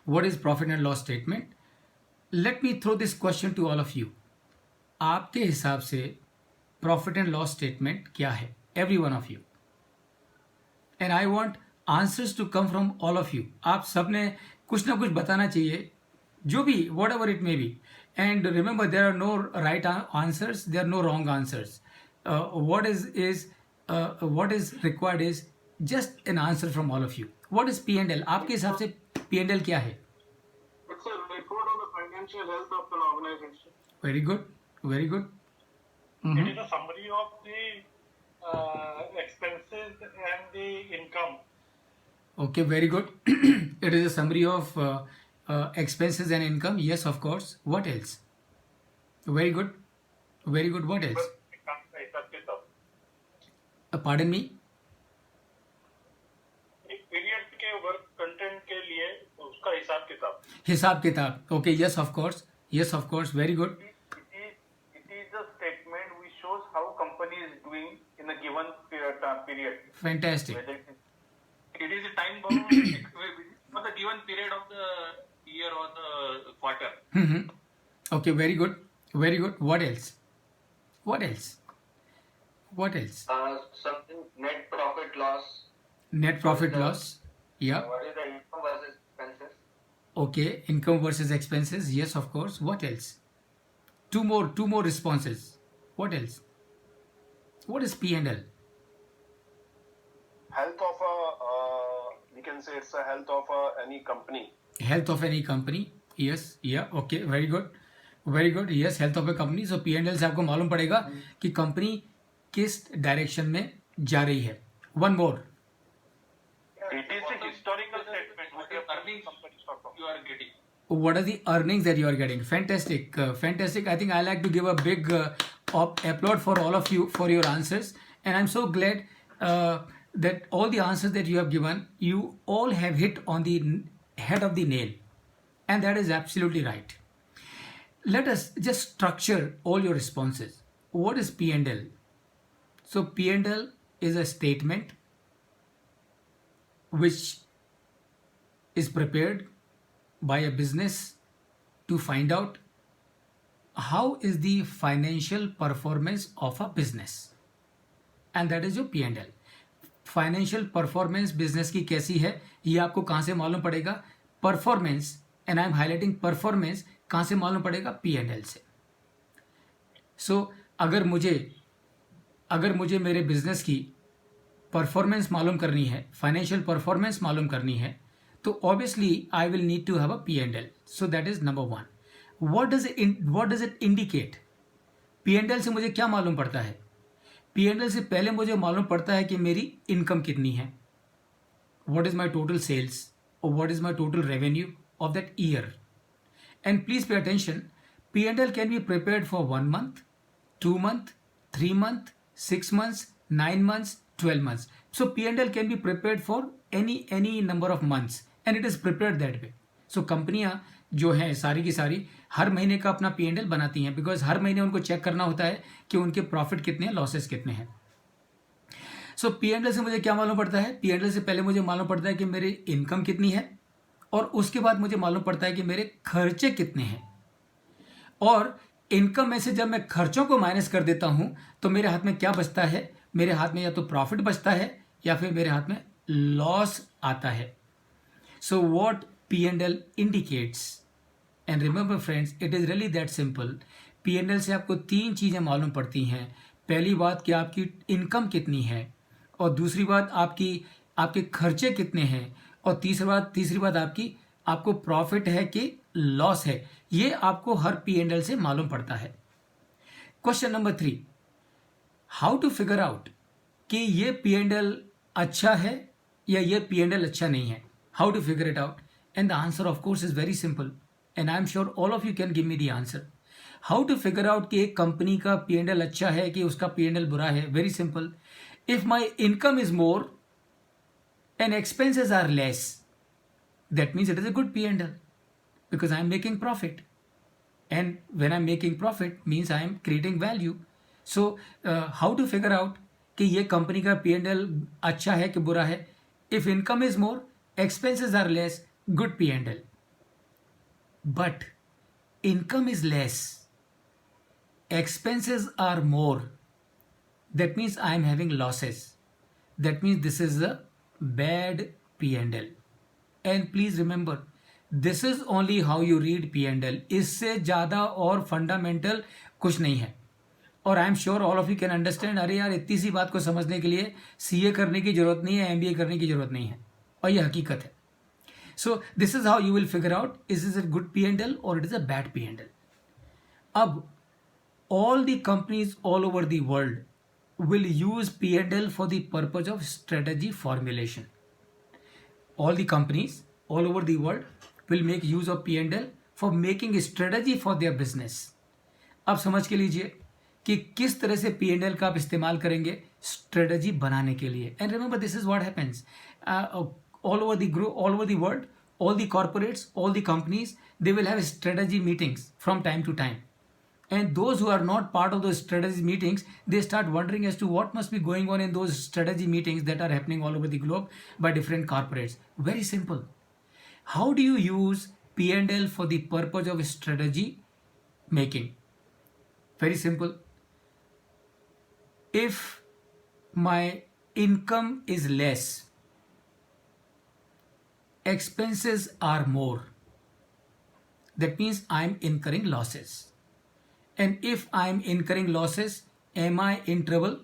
what is profit and loss statement. Let me throw this question to all of you. आपके हिसाब से profit and loss statement क्या है? Every one of you. And I want answers to come from all of you. आप सब ने कुछ ना कुछ बताना चाहिए, जो भी, whatever it may be. And remember, there are no right answers, there are no wrong answers. what is required is just an answer from all of you. What is P&L? आपके हिसाब से P&L क्या है? It's a report on the financial health of an organization. Very good, very good. It is a summary of the expenses and the income. Okay, very good. It is a summary of expenses and income. Yes, of course. What else? Very good, very good. What else? Pardon me? एक period के work content के लिए उसका हिसाब किताब. हिसाब किताब. Okay, yes, of course. Yes, of course. Very good. It is a statement which shows how company is doing in a given period. Fantastic. It is a time bound for the given period of the year or the quarter. Okay, very good. Very good. What else? What else? What else? Something net profit loss. Net profit loss. Yeah. What is the income versus expenses? Okay, income versus expenses. Yes, of course. What else? Two more responses. What else? What is P&L? Health of we can say it's a health of any company. Health of any company. Yes. Yeah. Okay. Very good. Very good. Yes, health of a company. So P&L से आपको मालूम पड़ेगा कि company किस direction में जा रही है. One more. It is a historical statement. What the earnings you are getting. What are the earnings that you are getting? Fantastic. Fantastic. I think I like to give a big applaud for all of you for your answers. And I'm so glad that all the answers that you have given, you all have hit on the head of the nail. And that is absolutely right. Let us just structure all your responses. What is P&L? So P&L is a statement which is prepared by a business to find out how is the financial performance of a business, and that is your P&L. Financial performance business की कैसी है ये आपको कहाँ से मालूम पड़ेगा? Performance, and I am highlighting performance, कहाँ से मालूम पड़ेगा? P&L से. सो अगर मुझे मेरे बिजनेस की परफॉर्मेंस मालूम करनी है, फाइनेंशियल परफॉर्मेंस मालूम करनी है, तो obviously I will need to have a P&L. So that is number one. What does it indicate? P&L से मुझे क्या मालूम पड़ता है? P&L से पहले मुझे मालूम पड़ता है कि मेरी इनकम कितनी है, what is my total sales और what is my total revenue of that year. And please pay attention, P&L can be prepared for 1 month, 2 month, 3 month, 6 months, 9 months, 12 months. So P&L can be prepared for any number of months and it is prepared that way. So कंपनियां जो हैं सारी की सारी हर महीने का अपना P&L बनाती हैं, बिकॉज हर महीने उनको चेक करना होता है कि उनके प्रॉफिट कितने हैं, लॉसेस कितने हैं. सो P&L से मुझे क्या मालूम पड़ता है? P&L से पहले मुझे मालूम पड़ता है कि मेरी इनकम कितनी है, और उसके बाद मुझे मालूम पड़ता है कि मेरे खर्चे कितने हैं. और इनकम में से जब मैं खर्चों को माइनस कर देता हूं तो मेरे हाथ में क्या बचता है? मेरे हाथ में या तो प्रॉफिट बचता है या फिर मेरे हाथ में लॉस आता है. So what P&L indicates, and remember friends, it is really that simple. P&L से आपको 3 चीज़ें मालूम पड़ती हैं. पहली बात कि आपकी इनकम कितनी है, और दूसरी बात आपके खर्चे कितने हैं, और तीसरी बात आपको प्रॉफिट है कि लॉस है. ये आपको हर P&L से मालूम पड़ता है. Question number 3, how to figure out कि ये P&L अच्छा है या ये P&L अच्छा नहीं है. How to figure it out? And the answer of course is very simple, and I am sure all of you can give me the answer. How to figure out कि एक company का P&L अच्छा है कि उसका P&L बुरा है? Very simple. If my income is more and expenses are less, that means it is a good P&L because I am making profit, and when I am making profit means I am creating value. So how to figure out कि ये company का P&L अच्छा है कि बुरा है? If income is more, expenses are less, good P&L. but income is less, expenses are more, that means I am having losses. That means this is a bad P&L. And please remember, this is only how you read P&L. इससे ज़्यादा और fundamental कुछ नहीं है. और I am sure all of you can understand. अरे यार, इतनी सी बात को समझने के लिए CA करने की जरूरत नहीं है, MBA करने की जरूरत नहीं है, और ये हकीकत है. So this is how you will figure out is is a good P&L और it is a bad P&L. अब all the companies all over the world will use P&L for the purpose of strategy formulation. All the companies all over the world will make use of P&L for making a strategy for their business. अब समझ के लीजिए कि किस तरह से P&L का आप इस्तेमाल करेंगे स्ट्रेटजी बनाने के लिए. And remember, this is what happens all over the group, all over the world, all the corporates, all the companies, they will have strategy meetings from time to time. And those who are not part of those strategy meetings, they start wondering as to what must be going on in those strategy meetings that are happening all over the globe by different corporates. Very simple. How do you use P&L for the purpose of strategy making? Very simple. If my income is less, expenses are more, that means I'm incurring losses. And if I'm incurring losses, am I in trouble?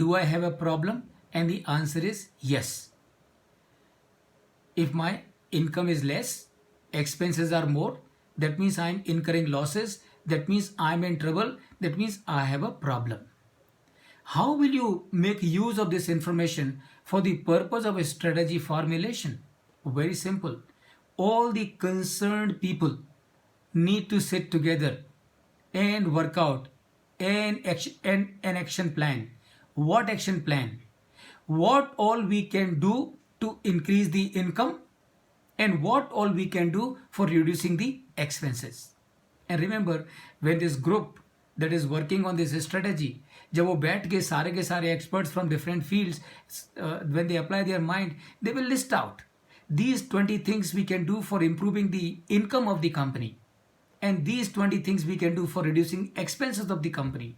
Do I have a problem? And the answer is yes. If my income is less, expenses are more, that means I'm incurring losses, that means I'm in trouble, that means I have a problem. How will you make use of this information for the purpose of a strategy formulation? Very simple. All the concerned people need to sit together and work out an action plan. What action plan? What all we can do to increase the income and what all we can do for reducing the expenses. And remember, when this group that is working on this strategy, जब वो बैठ के सारे experts from different fields, when they apply their mind, they will list out these 20 things we can do for improving the income of the company. And these 20 things we can do for reducing expenses of the company.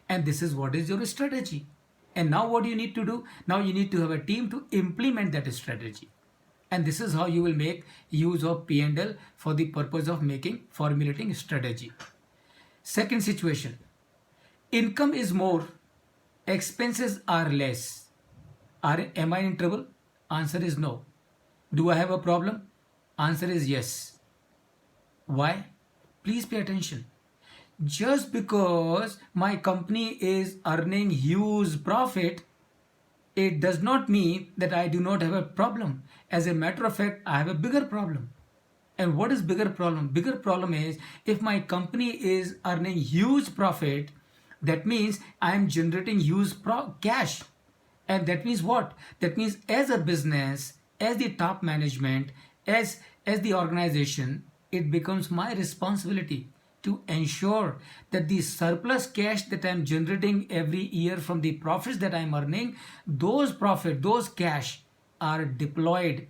And this is what is your strategy. And now what do you need to do? Now you need to have a team to implement that strategy. And this is how you will make use of P&L for the purpose of formulating strategy. Second situation. Income is more, expenses are less. Am I in trouble? Answer is no. Do I have a problem? Answer is yes. Why? Please pay attention. Just because my company is earning huge profit, it does not mean that I do not have a problem. As a matter of fact, I have a bigger problem. And what is bigger problem? Bigger problem is if my company is earning huge profit, that means I am generating huge cash. And that means what? That means as a business, as the top management, as the organization, it becomes my responsibility to ensure that the surplus cash that I'm generating every year from the profits that I'm earning, those cash are deployed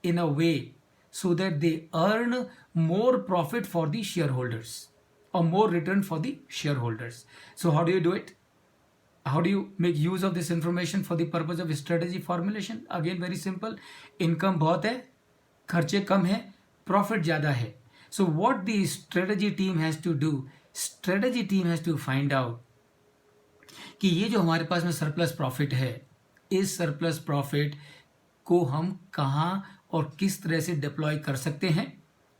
in a way so that they earn more profit for the shareholders or more return for the shareholders. So how do you do it? How do you make use of this information for the purpose of strategy formulation? Again, very simple. Income बहुत है, खर्चे कम है, profit ज़्यादा है. So what the strategy team has to do? Strategy team has to find out कि ये जो हमारे पास में surplus profit है, इस surplus profit को हम कहाँ और किस तरह से deploy कर सकते हैं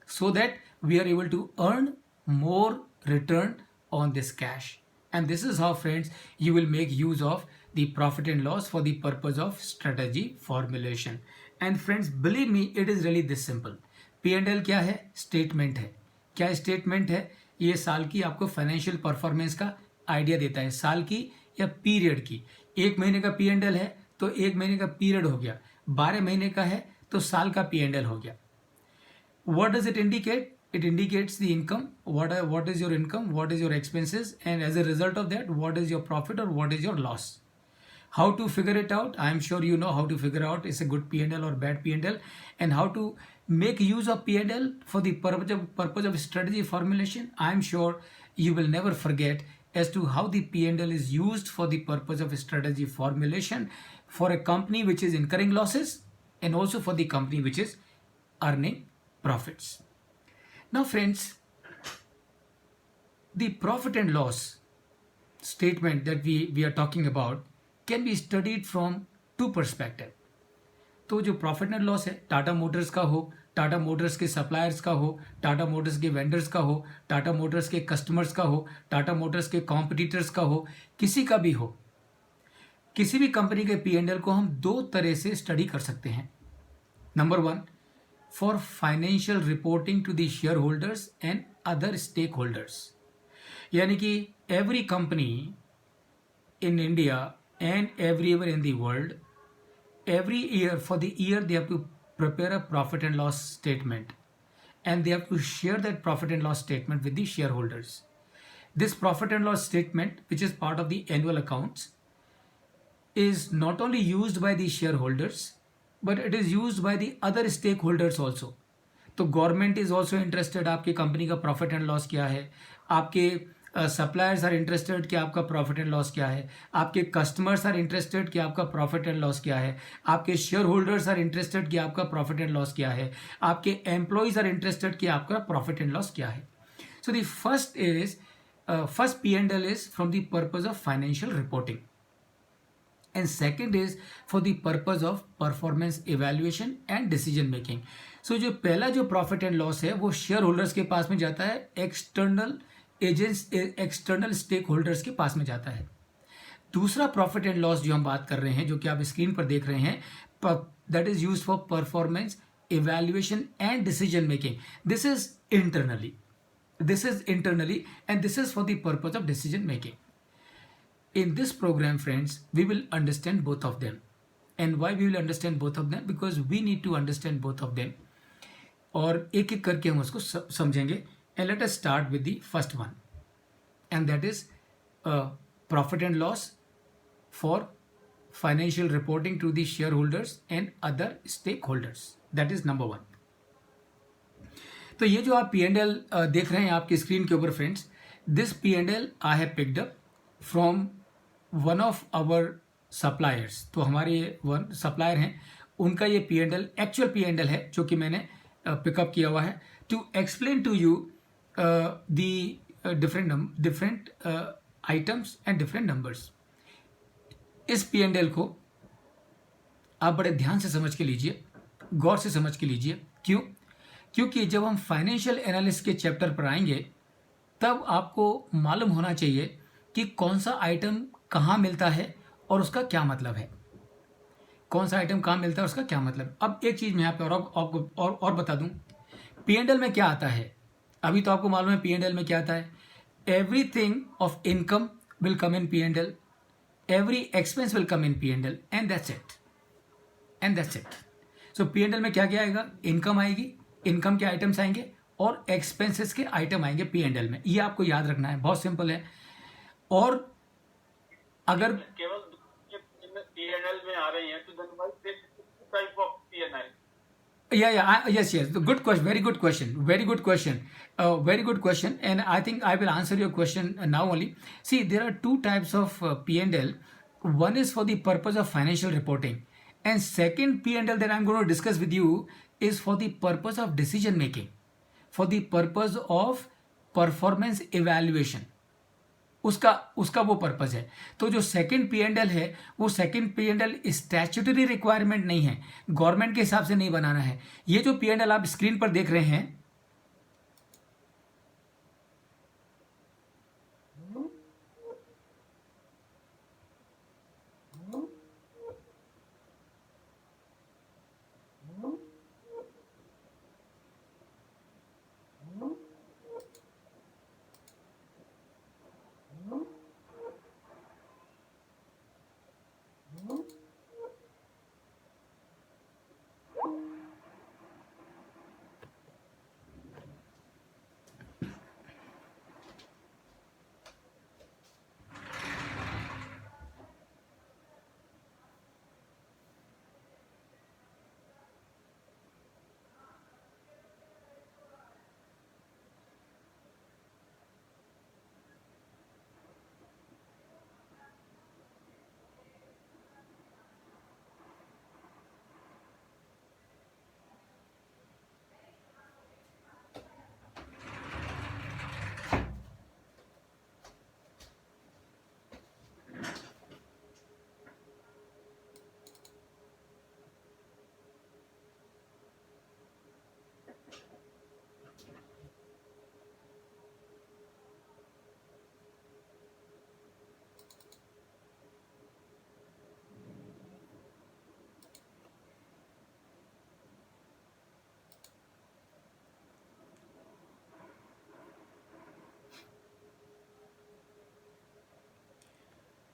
so that we are able to earn more return on this cash. And this is how, friends, you will make use of the profit and loss for the purpose of strategy formulation. And friends, believe me, it is really this simple. P&L क्या है? Statement है. क्या statement है? ये साल की आपको financial performance का आइडिया देता है, साल की या पीरियड की. एक महीने का P&L है तो एक महीने का पीरियड हो गया, 12 महीने का है तो साल का P&L हो गया. What does it indicate? It indicates the income. What is your income? What is your expenses? And as a result of that, what is your profit or what is your loss? How to figure it out? I am sure you know how to figure out is a good P&L or bad P&L, and how to make use of P&L for the purpose of strategy formulation. I am sure you will never forget as to how the P&L is used for the purpose of strategy formulation for a company which is incurring losses, and also for the company which is earning profits. Now friends, the profit and loss statement that we are talking about can be studied from two perspective. तो जो profit and loss है, Tata Motors का हो, Tata Motors के suppliers का हो, Tata Motors के vendors का हो, टाटा मोटर्स के कस्टमर्स का हो, टाटा मोटर्स के कॉम्पिटिटर्स का हो, किसी का भी हो, किसी भी कंपनी के P&L को हम दो तरह से स्टडी कर सकते हैं. Number one, for financial reporting to the shareholders and other stakeholders. यानी कि every company in India and everywhere in the world, every year, for the year they have to prepare a profit and loss statement, and they have to share that profit and loss statement with the shareholders. This profit and loss statement, which is part of the annual accounts, is not only used by the shareholders, but it is used by the other stakeholders also. तो government is also interested आपके company का profit and loss क्या है, आपके suppliers are interested कि आपका profit and loss क्या है, आपके कस्टमर्स आर इंटरेस्टेड कि आपका प्रॉफिट एंड लॉस क्या है, आपके शेयर होल्डर्स आर इंटरेस्टेड कि आपका प्रॉफिट एंड लॉस क्या है, आपके एम्प्लॉयज आर इंटरेस्टेड कि आपका प्रॉफिट एंड लॉस क्या है. So the first P&L is from the purpose of financial reporting, and second is for the purpose of performance evaluation and decision making. So जो पहला जो प्रॉफिट एंड लॉस है वो share holders के पास में जाता है, external agents, external stakeholders के पास में जाता है. दूसरा प्रॉफिट एंड लॉस जो हम बात कर रहे हैं, जो कि आप स्क्रीन पर देख रहे हैं, that is used for performance evaluation and decision making. This is internally and this is for the purpose of decision making. In this program, friends, we will understand both of them. And why we will understand both of them? Because we need to understand both of them. और एक एक करके हम उसको समझेंगे. And let us start with the first one, and that is profit and loss for financial reporting to the shareholders and other stakeholders. That is number one. तो ये जो आप P&L देख रहे हैं आपकी स्क्रीन के ऊपर friends, this P&L I have picked up from one of our suppliers. तो हमारे वन सप्लायर हैं, उनका ये P&L एक्चुअल P&L है जो कि मैंने पिकअप किया हुआ है to explain to you the different items and different numbers. इस P&L को आप बड़े ध्यान से समझ के लीजिए, गौर से समझ के लीजिए. क्यों? क्योंकि जब हम फाइनेंशियल एनालिसिस के चैप्टर पर आएंगे तब आपको मालूम होना चाहिए कि कौन सा आइटम कहाँ मिलता है और उसका क्या मतलब है. कौन सा आइटम कहाँ मिलता है और उसका क्या मतलब. अब एक चीज़ मैं यहाँ पे और बता दूँ, P&L में क्या आता है. अभी तो आपको मालूम है P&L में क्या आता है. Everything of income will come in P&L, every expense will come in P&L, and that's it. So P&L में क्या क्या आएगा, इनकम आएगी, इनकम के आइटम्स आएंगे और एक्सपेंसेस के आइटम आएंगे P&L में. ये आपको याद रखना है, बहुत सिंपल है. और अगर केवल P&L में आ रही है तो type of P&L. yes, good question, very good question, and I think I will answer your question now only. See, there are two types of P&L. One is for the purpose of financial reporting, and second P&L that I'm going to discuss with you is for the purpose of decision making, for the purpose of performance evaluation. उसका वो purpose है. तो जो second P&L है वो second P&L statutory requirement नहीं है, government के हिसाब से नहीं बनाना है. ये जो P&L आप स्क्रीन पर देख रहे हैं,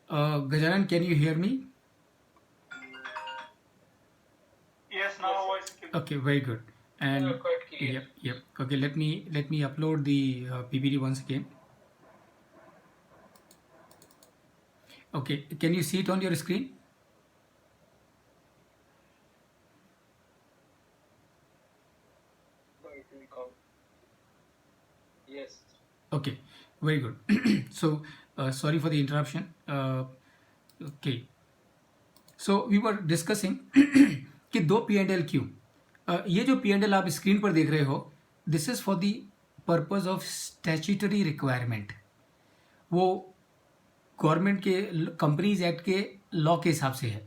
Gajanan, can you hear me? Yes, now voice clear. Okay, very good. And quite clear. yep. Okay, let me upload the PPT once again. Okay, can you see it on your screen? Yes. Okay, very good. So sorry for the interruption. Okay, so we were discussing कि दो P&L क्यों. ये जो P&L आप screen पर देख रहे हो, this is for the purpose of statutory requirement. वो गवर्नमेंट के कंपनीज एक्ट के लॉ के हिसाब से है.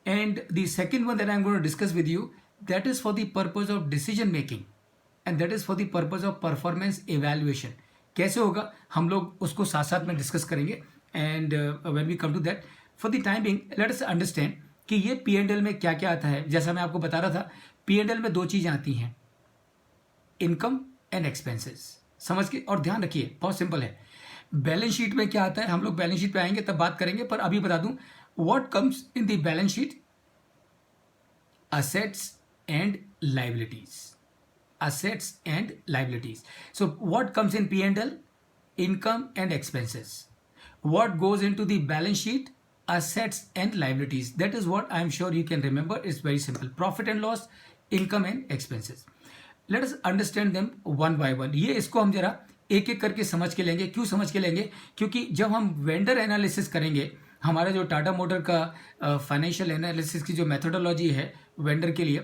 And the second one that I'm going to discuss with you, that is for the purpose of decision making, and that is for the purpose of performance evaluation. कैसे होगा हम लोग उसको साथ साथ में डिस्कस करेंगे. And when we come to that, for the timing let us understand कि ये P&L में क्या क्या आता है. जैसा मैं आपको बता रहा था, P&L में दो चीज़ें आती हैं, इनकम एंड एक्सपेंसेस. समझ के और ध्यान रखिए, बहुत सिंपल है. बैलेंस शीट में क्या आता है, हम लोग बैलेंस शीट पे आएंगे तब बात करेंगे, पर अभी बता दूं what comes in the balance sheet. Assets and liabilities. Assets and liabilities. So what comes in P&L? Income and expenses. What goes into the balance sheet? Assets and liabilities. That is what I am sure you can remember. It's very simple. Profit and loss, income and expenses. Let us understand them one by one. ये इसको हम जरा एक एक करके समझ के लेंगे. क्यों समझ के लेंगे? क्योंकि जब हम वेंडर एनालिसिस करेंगे, हमारा जो टाटा मोटर का फाइनेंशियल एनालिसिस की जो मेथोडोलॉजी है वेंडर के लिए,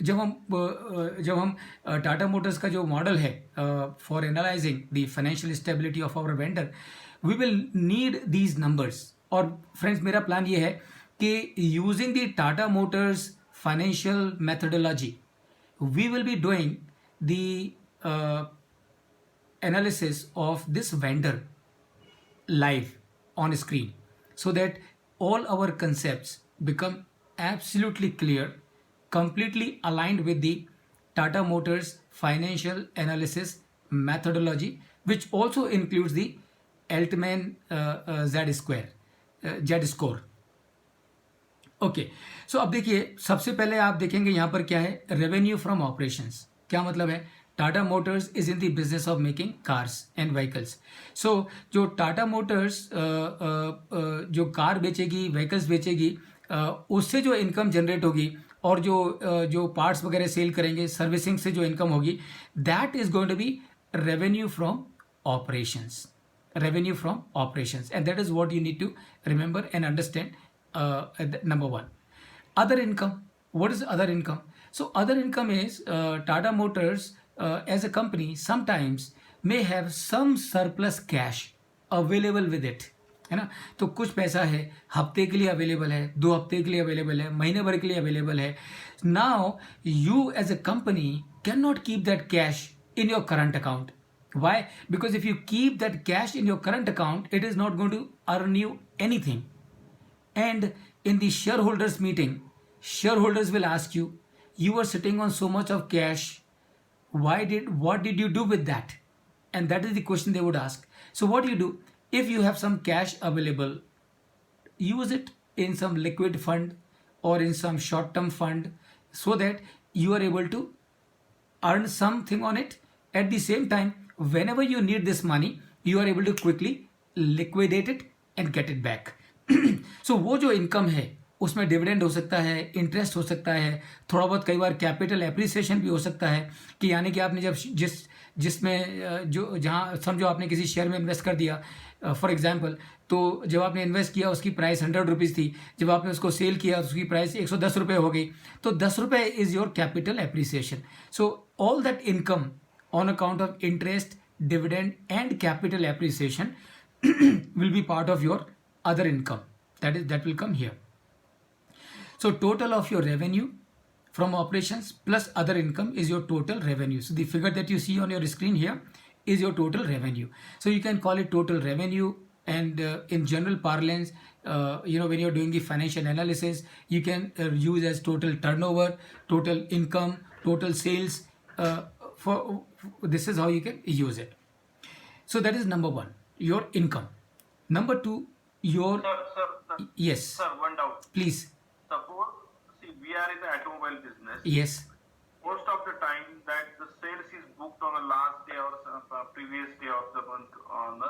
जब हम टाटा मोटर्स का जो मॉडल है for analysing the financial stability of our vendor, we will need these numbers. और फ्रेंड्स, मेरा प्लान ये है कि using the Tata Motors financial methodology, we will be doing the analysis of this vendor live on screen, so that all our concepts become absolutely clear, completely aligned with the Tata Motors financial analysis methodology, which also includes the Altman Z score. Okay, so अब देखिए, सबसे पहले आप देखेंगे यहाँ पर क्या है, रेवेन्यू फ्रॉम ऑपरेशंस. क्या मतलब है? Tata Motors is in the business of making cars and vehicles. So जो टाटा मोटर्स जो कार बेचेगी, व्हीकल्स बेचेगी, उससे जो इनकम जनरेट होगी और जो पार्ट्स वगैरह सेल करेंगे, सर्विसिंग से जो इनकम होगी, that is going to be revenue from operations. Revenue from operations, and that is what you need to remember and understand. Number one, other income. What is other income? So other income is Tata Motors as a company sometimes may have some surplus cash available with it, है ना. तो कुछ पैसा है, हफ्ते के लिए available है, 2 हफ्ते के लिए अवेलेबल है, महीने भर के लिए अवेलेबल है. Now you as a company can not keep that cash in your current account. Why? Because if you keep that cash in your current account, it is not going to earn you anything. And in the shareholders meeting, shareholders will ask you, you were sitting on so much of cash, what did you do with that? And that is the question they would ask. So what do you do? If you have some cash available, use it in some liquid fund or in some short-term fund, so that you are able to earn something on it. At the same time, whenever you need this money, you are able to quickly liquidate it and get it back. So वो जो income है उसमें dividend हो सकता है, interest हो सकता है, थोड़ा बहुत कई बार कैपिटल एप्रिसिएशन भी हो सकता है, कि यानी कि आपने जब जिसमें जो जहाँ समझो आपने किसी शेयर में इन्वेस्ट कर दिया फॉर एग्जांपल, तो जब आपने इन्वेस्ट किया उसकी प्राइस 100 रुपीज़ थी, जब आपने उसको सेल किया उसकी प्राइस 110 रुपये हो गई, तो 10 रुपये is your capital appreciation. So all that income on account of interest, dividend and capital appreciation will be part of your other income. That will come here. So total of your revenue from operations plus other income is your total revenue. So the figure that you see on your screen here is your total revenue. So you can call it total revenue, and in general parlance, when you're doing the financial analysis, you can use as total turnover, total income, total sales. This is how you can use it. So that is number one, your income. Number two, your Sir, yes, sir, one doubt. please. Suppose, see, we are in the automobile business. Yes. Most of the time that the sales is booked on the last day or previous day of the month, on the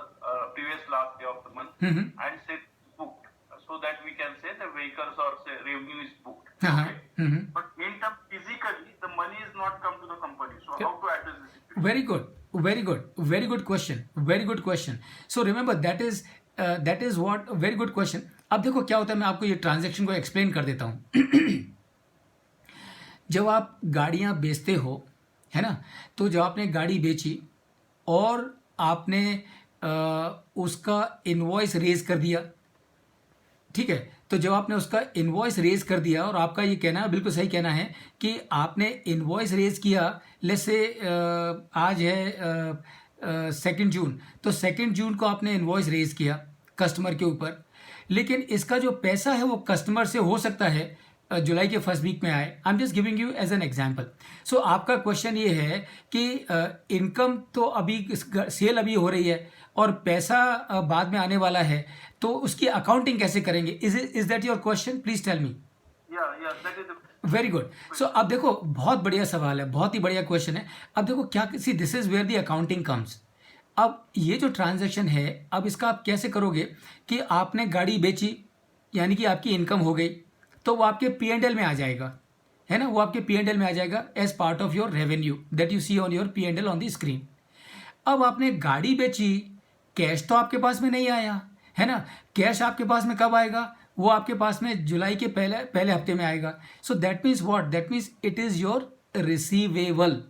previous last day of the month, Mhm. and sales is booked, so that we can say the vehicles or say revenue is booked. Uh-huh. Okay. Mhm. But in terms physically, the money is not come to the company. So how to address this situation? Very good, very good, very good question, very good question. So remember that is what very good question. अब देखो क्या होता है, मैं आपको ये transaction को explain कर देता हूँ. जब आप गाड़ियाँ बेचते हो, है ना, तो जब आपने गाड़ी बेची और आपने उसका इनवॉइस रेज कर दिया, ठीक है, तो जब आपने उसका इनवॉइस रेज कर दिया, और आपका ये कहना है, बिल्कुल सही कहना है कि आपने इनवॉइस रेज किया, लेट्स से आज है 2 जून, तो 2 जून को आपने इनवॉइस रेज किया कस्टमर के ऊपर, लेकिन इसका जो पैसा है वो कस्टमर से हो सकता है जुलाई के फर्स्ट वीक में आए. I am just giving you as an example. So आपका क्वेश्चन ये है कि इनकम तो अभी सेल अभी हो रही है और पैसा बाद में आने वाला है, तो उसकी अकाउंटिंग कैसे करेंगे? Is that your question? Please tell me. Yeah, that is the. Very good. So अब देखो, बहुत बढ़िया सवाल है, बहुत ही बढ़िया क्वेश्चन है. अब देखो क्या, see this is where the accounting comes. अब ये जो ट्रांजैक्शन है, अब इसका आप कैसे करोगे कि आपने गाड़ी बेची, यानी कि आपकी इनकम हो गई, तो वो आपके P&L में आ जाएगा, है ना, वो आपके P&L में आ जाएगा as part of your revenue that you see on your P&L on the screen. अब आपने गाड़ी बेची, कैश तो आपके पास में नहीं आया, है ना. कैश आपके पास में कब आएगा? वो आपके पास में जुलाई के पहले हफ्ते में आएगा. सो that means what? That means it is your receivable.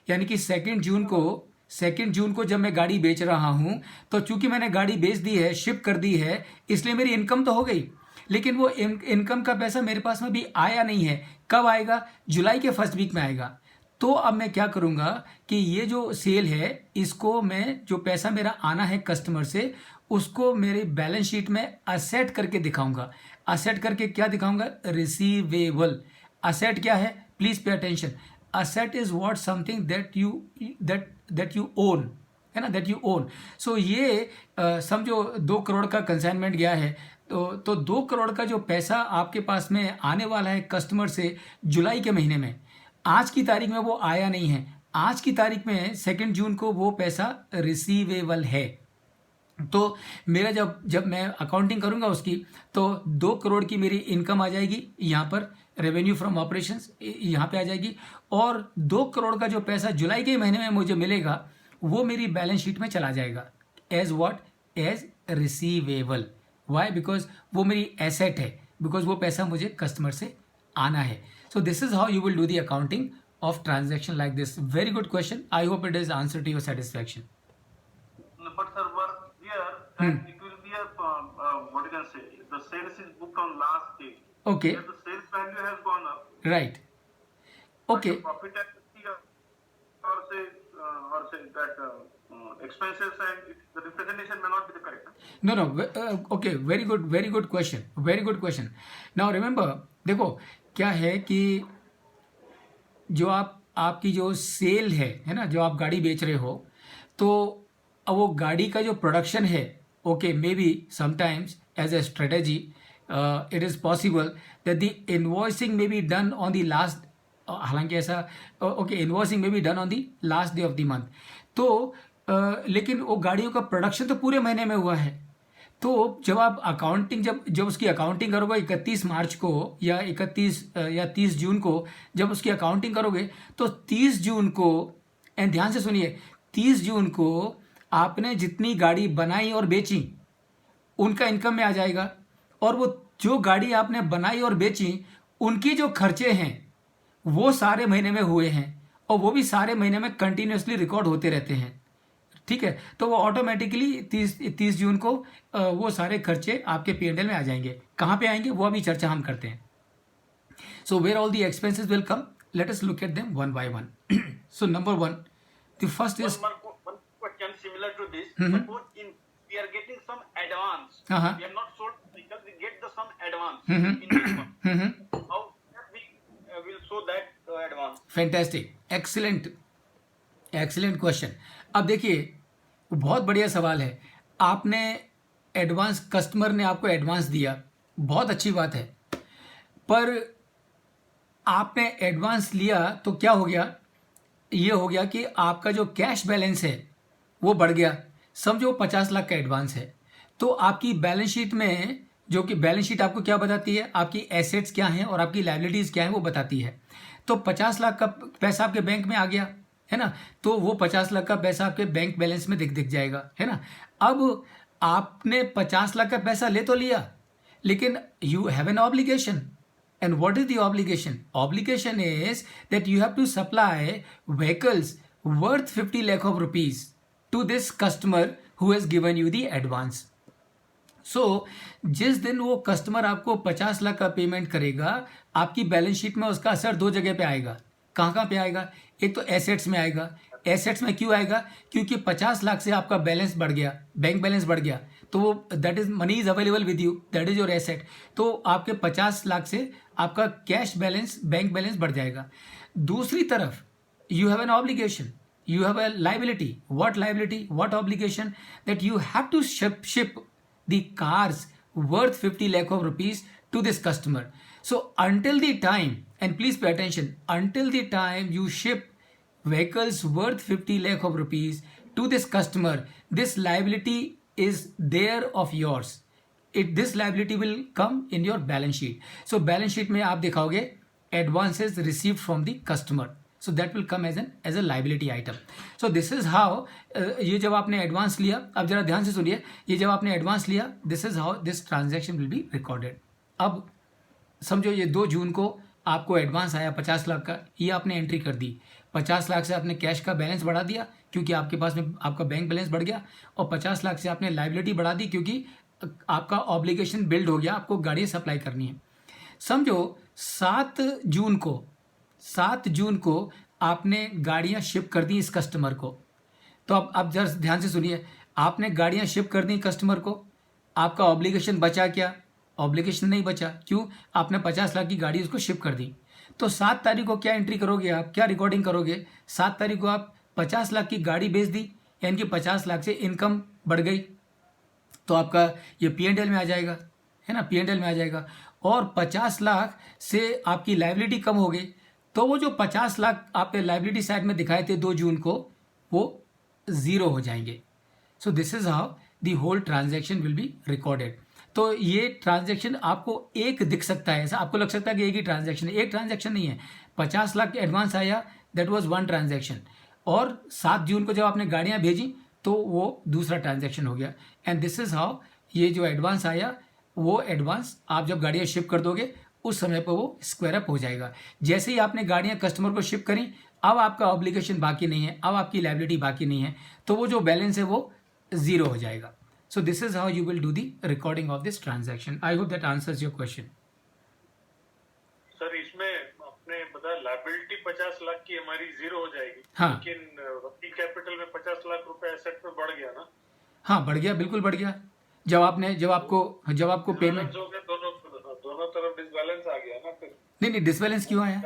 यानी कि 2 जून को जब मैं गाड़ी बेच रहा हूं, तो चूंकि मैंने गाड़ी बेच दी है, शिप कर दी है, इसलिए मेरी इनकम तो हो गई, लेकिन वो इनकम का पैसा मेरे पास में भी आया नहीं है. कब आएगा? जुलाई के फर्स्ट वीक में आएगा. तो अब मैं क्या करूंगा कि ये जो सेल है, इसको मैं, जो पैसा मेरा आना है कस्टमर से, उसको मेरे बैलेंस शीट में असेट करके दिखाऊंगा. असेट करके क्या दिखाऊंगा? रिसीवेबल. असेट क्या है? Please pay attention. Asset is what? Something that you own, है ना, दैट यू ओन. सो ये समझो 2 करोड़ का कंसाइनमेंट गया है, तो 2 करोड़ का जो पैसा आपके पास में आने वाला है कस्टमर से जुलाई के महीने में, आज की तारीख में वो आया नहीं है. आज की तारीख में 2 जून को वो पैसा रिसीवेबल है. तो मेरा जब मैं अकाउंटिंग करूंगा उसकी, तो 2 करोड़ की मेरी इनकम आ जाएगी, यहाँ पर रेवेन्यू फ्रॉम ऑपरेशंस यहाँ पे आ जाएगी, और 2 करोड़ का जो पैसा जुलाई के महीने में मुझे मिलेगा, वो मेरी बैलेंस शीट में चला जाएगा as what? As receivable. Why? Because वो मेरी एसेट है, बिकॉज वो पैसा मुझे कस्टमर से आना है. So this is how you will do the accounting of transaction like this. Very good question. I hope it is answer to your satisfaction. No, but sir, here that it will be a what you can say, the sales is booked on last day. Okay. Here the sales value has gone up. Right. Okay. But the profitability or say that expenses and the representation may not be the correct. No. Okay. Very good question. Very good question. Now remember, देखो क्या है कि जो आपकी जो cell है ना, जो आप गाड़ी बेच रहे हो, तो अब वो गाड़ी का जो प्रोडक्शन है, okay, may be sometimes as a strategy it is possible that the invoicing may be done on the last, हालांकि ऐसा okay, invoicing may be done on the last day of the month. तो लेकिन वो गाड़ियों का production तो पूरे महीने में हुआ है. तो जब आप अकाउंटिंग जब उसकी अकाउंटिंग करोगे 31 मार्च को या 30 जून को, जब उसकी अकाउंटिंग करोगे, तो 30 जून को, एंड ध्यान से सुनिए, 30 जून को आपने जितनी गाड़ी बनाई और बेची, उनका इनकम में आ जाएगा, और वो जो गाड़ी आपने बनाई और बेची, उनकी जो खर्चे हैं वो सारे महीने में हुए हैं, और वो भी सारे महीने में कंटिन्यूसली रिकॉर्ड होते रहते हैं. ठीक है, तो वो ऑटोमेटिकली 30 जून को वो सारे खर्चे आपके P&L में आ जाएंगे. कहाँ पे आएंगे वो अभी चर्चा हम करते हैं. So where all the expenses will come, let us look at them one by one. So number 1, the first is One question similar to this. Suppose we are getting some advance. We have not sold vehicle, we get the some advance in this month. How we will show that advance? Fantastic, excellent question. अब देखिए, बहुत बढ़िया सवाल है. आपने advance, customer ने आपको advance दिया, बहुत अच्छी बात है, पर आपने एडवांस लिया तो क्या हो गया, ये हो गया कि आपका जो कैश बैलेंस है वो बढ़ गया। समझो 50 लाख का एडवांस है, तो आपकी बैलेंस शीट में, जो कि बैलेंस शीट आपको क्या बताती है, आपकी एसेट्स क्या हैं और आपकी लायबिलिटीज़ क्या हैं वो बताती है। तो 50 लाख का पैसा आपके बैंक में आ गया है ना, तो वो 50 लाख का पैसा आपके बैंक बैलेंस में दिख जाएगा, है ना। अब आपने 50 लाख का पैसा ले तो लिया, लेकिन you have an obligation. And what is the obligation? Obligation is that you have to supply vehicles worth 50 lakh of rupees to this customer who has given you the advance. So, जिस दिन वो customer आपको 50 लाख का payment करेगा, आपकी balance sheet में उसका असर दो जगह पे आएगा। कहाँ पे आएगा? एक तो एसेट्स में आएगा। एसेट्स में क्यों आएगा? क्योंकि 50 लाख से आपका बैलेंस बढ़ गया, बैंक बैलेंस बढ़ गया, तो वो that is money is available with you, that is your asset. तो आपके 50 लाख से आपका कैश बैलेंस, बैंक बैलेंस बढ़ जाएगा। दूसरी तरफ you have an obligation, you have a liability. What liability? What obligation? That you have to ship the cars worth 50 lakh of rupees to this customer. So until the time, and please pay attention, until the time you ship vehicles worth 50 lakh of rupees to this customer, this liability is there of yours. This liability will come in your balance sheet. So balance sheet में आप दिखाओगे advances received from the customer. So that will come as a liability item. So this is how ये जब आपने advance लिया, अब जरा ध्यान से सुनिए, ये जब आपने एडवांस लिया, this is how this transaction will be recorded. अब समझो ये 2 जून को आपको एडवांस आया 50 लाख का, ये आपने एंट्री कर दी। 50 लाख से आपने कैश का बैलेंस बढ़ा दिया क्योंकि आपके पास में आपका बैंक बैलेंस बढ़ गया, और 50 लाख से आपने लायबिलिटी बढ़ा दी क्योंकि आपका ऑब्लिगेशन बिल्ड हो गया, आपको गाड़ी सप्लाई करनी है। समझो 7 जून को आपने गाड़ियां शिप कर दी इस कस्टमर को। तो अब जरा ध्यान से सुनिए, आपने गाड़ियां शिप कर दी कस्टमर को, आपका ऑब्लिगेशन बचा क्या? ऑब्लिगेशन नहीं बचा। क्यों? आपने 50 लाख की गाड़ी उसको शिप कर दी। तो 7 तारीख को क्या एंट्री करोगे आप, क्या रिकॉर्डिंग करोगे? 7 तारीख को आप 50 लाख की गाड़ी बेच दी, यानी कि 50 लाख से इनकम बढ़ गई, तो आपका ये P&L में आ जाएगा, है ना, P&L में आ जाएगा। और 50 लाख से आपकी लायबिलिटी कम हो गई, तो वो जो 50 लाख आपने लायबिलिटी साइड में दिखाए थे 2 जून को, वो 0 हो जाएंगे। So this is how the whole transaction will be recorded. तो ये ट्रांजैक्शन आपको एक दिख सकता है, ऐसा आपको लग सकता है कि एक ही ट्रांजैक्शन है। एक ट्रांजैक्शन नहीं है। 50 लाख एडवांस आया, दैट वाज वन ट्रांजैक्शन, और 7 जून को जब आपने गाड़ियां भेजी तो वो दूसरा ट्रांजैक्शन हो गया। एंड दिस इज हाउ ये जो एडवांस आया, वो एडवांस आप जब गाड़ियां शिप कर दोगे उस समय पर वो स्क्वायर अप हो जाएगा। जैसे ही आपने गाड़ियां कस्टमर को शिप करी, अब आपका ऑब्लिगेशन बाकी नहीं है, अब आपकी लायबिलिटी बाकी नहीं है, तो वो जो बैलेंस है वो 0 हो जाएगा। सो this is how you will do the recording of this transaction. I hope that answers your question. Sir इसमें आपने बताया लायबिलिटी 50 लाख की हमारी 0 हो जाएगी, हाँ, लेकिन वर्किंग कैपिटल में 50 लाख रुपए एसेट में बढ़ गया ना? हाँ, बढ़ गया, बिल्कुल बढ़ गया। जब आपको पेमेंट, दोनों तरफ डिसबैलेंस आ गया ना फिर। नहीं, डिसबैलेंस क्यों आया?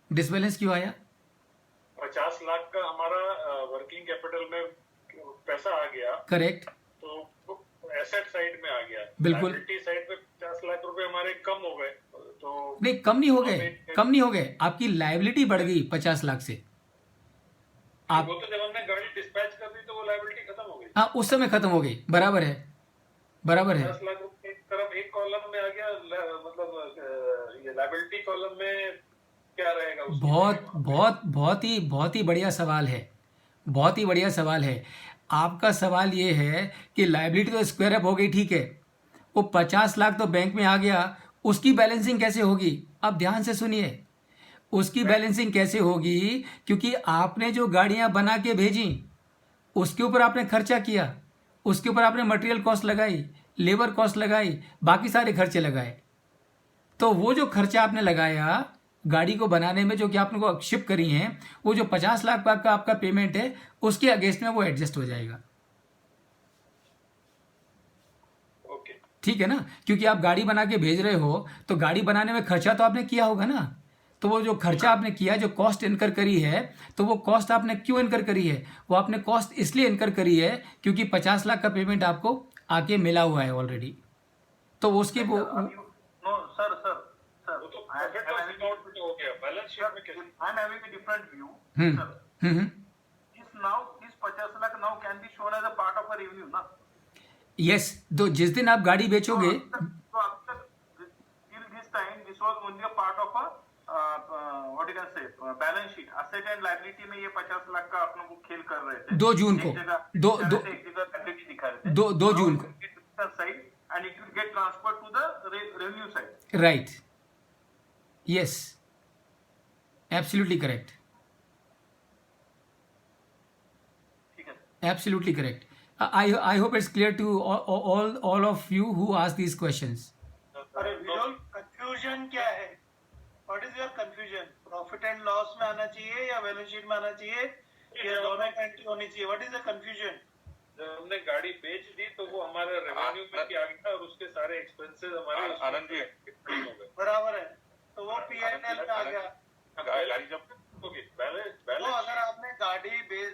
डिसबैलेंस क्यों आया? 50 लाख का हमारा वर्किंग कैपिटल में पैसा आ गया, करेक्ट, तो एसेट साइड में आ गया, बिल्कुल। लायबिलिटी साइड में 50 लाख रुपए हमारे कम हो गए। तो नहीं, कम नहीं हो गए, आपकी लायबिलिटी बढ़ गई 50 लाख से। आप वो तो जब हमने गाड़ी डिस्पैच कर दी तो वो लायबिलिटी खत्म हो गई। हाँ, उस समय खत्म हो गई, बराबर है। 50 लाख रुपए एक तरफ एक कॉलम में आ गया, मतलब ये लायबिलिटी कॉलम में क्या रहेगा उसमें? बहुत ही बढ़िया सवाल है, बहुत ही बढ़िया सवाल है। आपका सवाल ये है कि लायबिलिटी तो स्क्वायर अप हो गई, ठीक है, वो 50 लाख तो बैंक में आ गया, उसकी बैलेंसिंग कैसे होगी? अब ध्यान से सुनिए, उसकी बैलेंसिंग कैसे होगी? क्योंकि आपने जो गाड़ियां बना के भेजी, उसके ऊपर आपने खर्चा किया, उसके ऊपर आपने मटेरियल कॉस्ट लगाई, लेबर कॉस्ट लगाई, बाकी सारे खर्चे लगाए। तो वो जो खर्चा आपने लगाया गाड़ी को बनाने में, जो कि आपने को शिप करी हैं, वो जो 50 लाख का आपका पेमेंट है, उसके अगेंस्ट में वो एडजस्ट हो जाएगा। ओके, ठीक है ना? क्योंकि आप गाड़ी बना के भेज रहे हो, तो गाड़ी बनाने में खर्चा तो आपने किया होगा ना। तो वो जो खर्चा आपने किया, जो कॉस्ट इनकर करी है, तो वो कॉस्ट आपने क्यों इनकर करी है? वो आपने कॉस्ट इसलिए इनकर करी है क्योंकि 50 लाख का पेमेंट आपको आके मिला हुआ है ऑलरेडी, तो उसके वो नो सर सर सर वो तो प्रॉफिट लॉस अकाउंट में हो गया, बैलेंस शीट में कैसे? I am having a different view hmm sir. Hmm this 50 lakh now can be shown as a part of a revenue ना। यस, तो जिस दिन आप गाड़ी बेचोगे, So after till this time, this was only a part of a what you can say balance sheet. Asset and liability में ये 50 लाख का आप लोग खेल कर रहे थे। 2 जून को, एक जगह दो एक जगह liability दिखा रहे थे। 2 जून को, side and it will get transferred to the revenue side. Right, yes, absolutely correct, ठीक है। absolutely correct. I hope it's clear to all of you who ask these questions. अरे विरोल, कंफ्यूजन क्या है? What is your confusion? Profit and loss में आना चाहिए या balance sheet में आना चाहिए या दोनों में एंट्री होनी चाहिए? What is the confusion? जब हमने गाड़ी बेच दी तो वो हमारे रेवेन्यू में भी आ गया और उसके सारे एक्सपेंसेस हमारे आनंद जी हो गए। बराबर है, तो वो पीएनएल में आ गया। गाड़ी जब होगी बैलेंस वो बैलेंस अगर आपने गाड़ी बेच,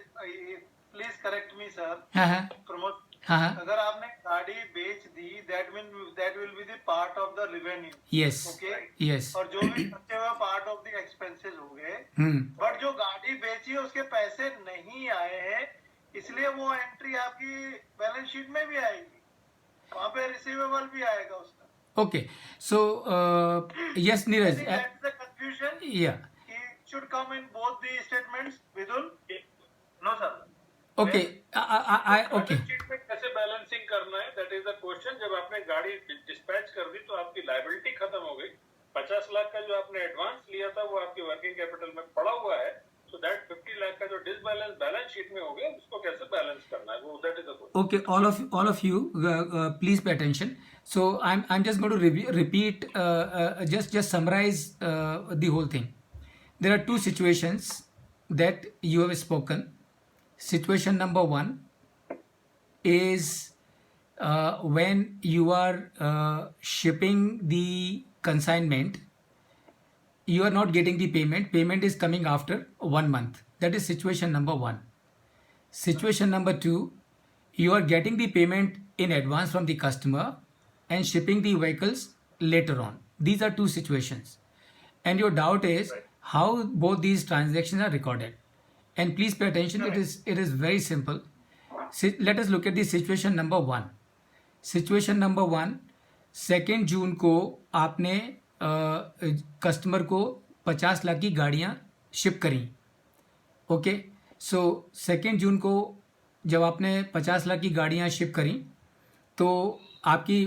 प्लीज करेक्ट मी सर, हाँ प्रमोद, हाँ, अगर आपने गाड़ी बेच दी that will be the part of the revenue, yes okay, yes, और जो भी खर्चे हुए पार्ट ऑफ द एक्सपेंसेस हो गए। हम्म, बट जो गाड़ी बेची है उसके पैसे नहीं आए हैं, इसलिए वो एंट्री आपकी बैलेंस शीट में भी आएगी, वहां पे रिसीवेबल भी आएगा उसका। okay, so yes Neeraj, That's the confusion. yeah, It should come in both the statements, Vidul. No sir. okay, I okay, balance sheet में कैसे बैलेंसिंग करना है, दैट इज द क्वेश्चन। जब आपने गाड़ी डिस्पैच कर दी तो आपकी लायबिलिटी खत्म हो गई। 50 लाख का जो आपने एडवांस लिया था वो आपकी वर्किंग कैपिटल में पड़ा हुआ है, सो दैट 50 लाख का जो डिसबैलेंस बैलेंस शीट में हो गया उसको कैसे बैलेंस करना है, वो that is the question. okay, all of you, please pay attention. So I'm just going to repeat, just summarize the whole thing. There are two situations that you have spoken. Situation number 1 is when you are shipping the consignment, you are not getting the payment is coming after 1 month. That is situation number 1. Situation number 2, you are getting the payment in advance from the customer and shipping the vehicles later on. These are two situations, and your doubt is how both these transactions are recorded. And please pay attention, it is very simple. Let us look at the situation number 1. Situation number 1, 2 जून को आपने customer को 50 लाख की गाड़ियाँ ship करी, okay. सो 2 जून को जब आपने 50 लाख की गाड़ियाँ शिप करी तो आपकी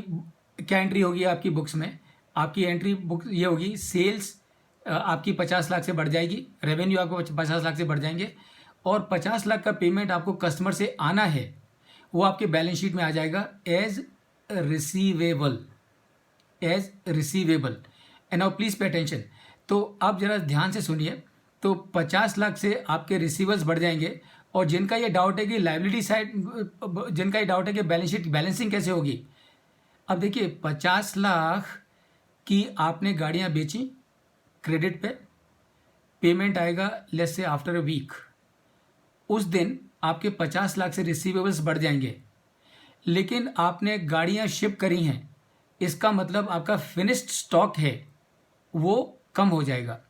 क्या एंट्री होगी आपकी बुक्स में? आपकी एंट्री बुक ये होगी, सेल्स आपकी 50 लाख से बढ़ जाएगी, रेवेन्यू आपको 50 लाख से बढ़ जाएंगे, और 50 लाख का पेमेंट आपको कस्टमर से आना है, वो आपके बैलेंस शीट में आ जाएगा as receivable, as receivable. And now please pay attention. तो आप जरा ध्यान से सुनिए, तो 50 लाख से आपके रिसीवर्स बढ़ जाएंगे, और जिनका ये डाउट है कि लाइबिलिटी साइड, जिनका ये डाउट है कि बैलेंस शीट बैलेंसिंग कैसे होगी, अब देखिए 50 लाख की आपने गाड़ियाँ बेची क्रेडिट पे, पेमेंट आएगा let's say after a week, उस दिन आपके 50 लाख से रिसीवेबल्स बढ़ जाएंगे। लेकिन आपने गाड़ियाँ शिप करी हैं, इसका मतलब आपका फिनिश्ड स्टॉक है वो कम हो जाएगा,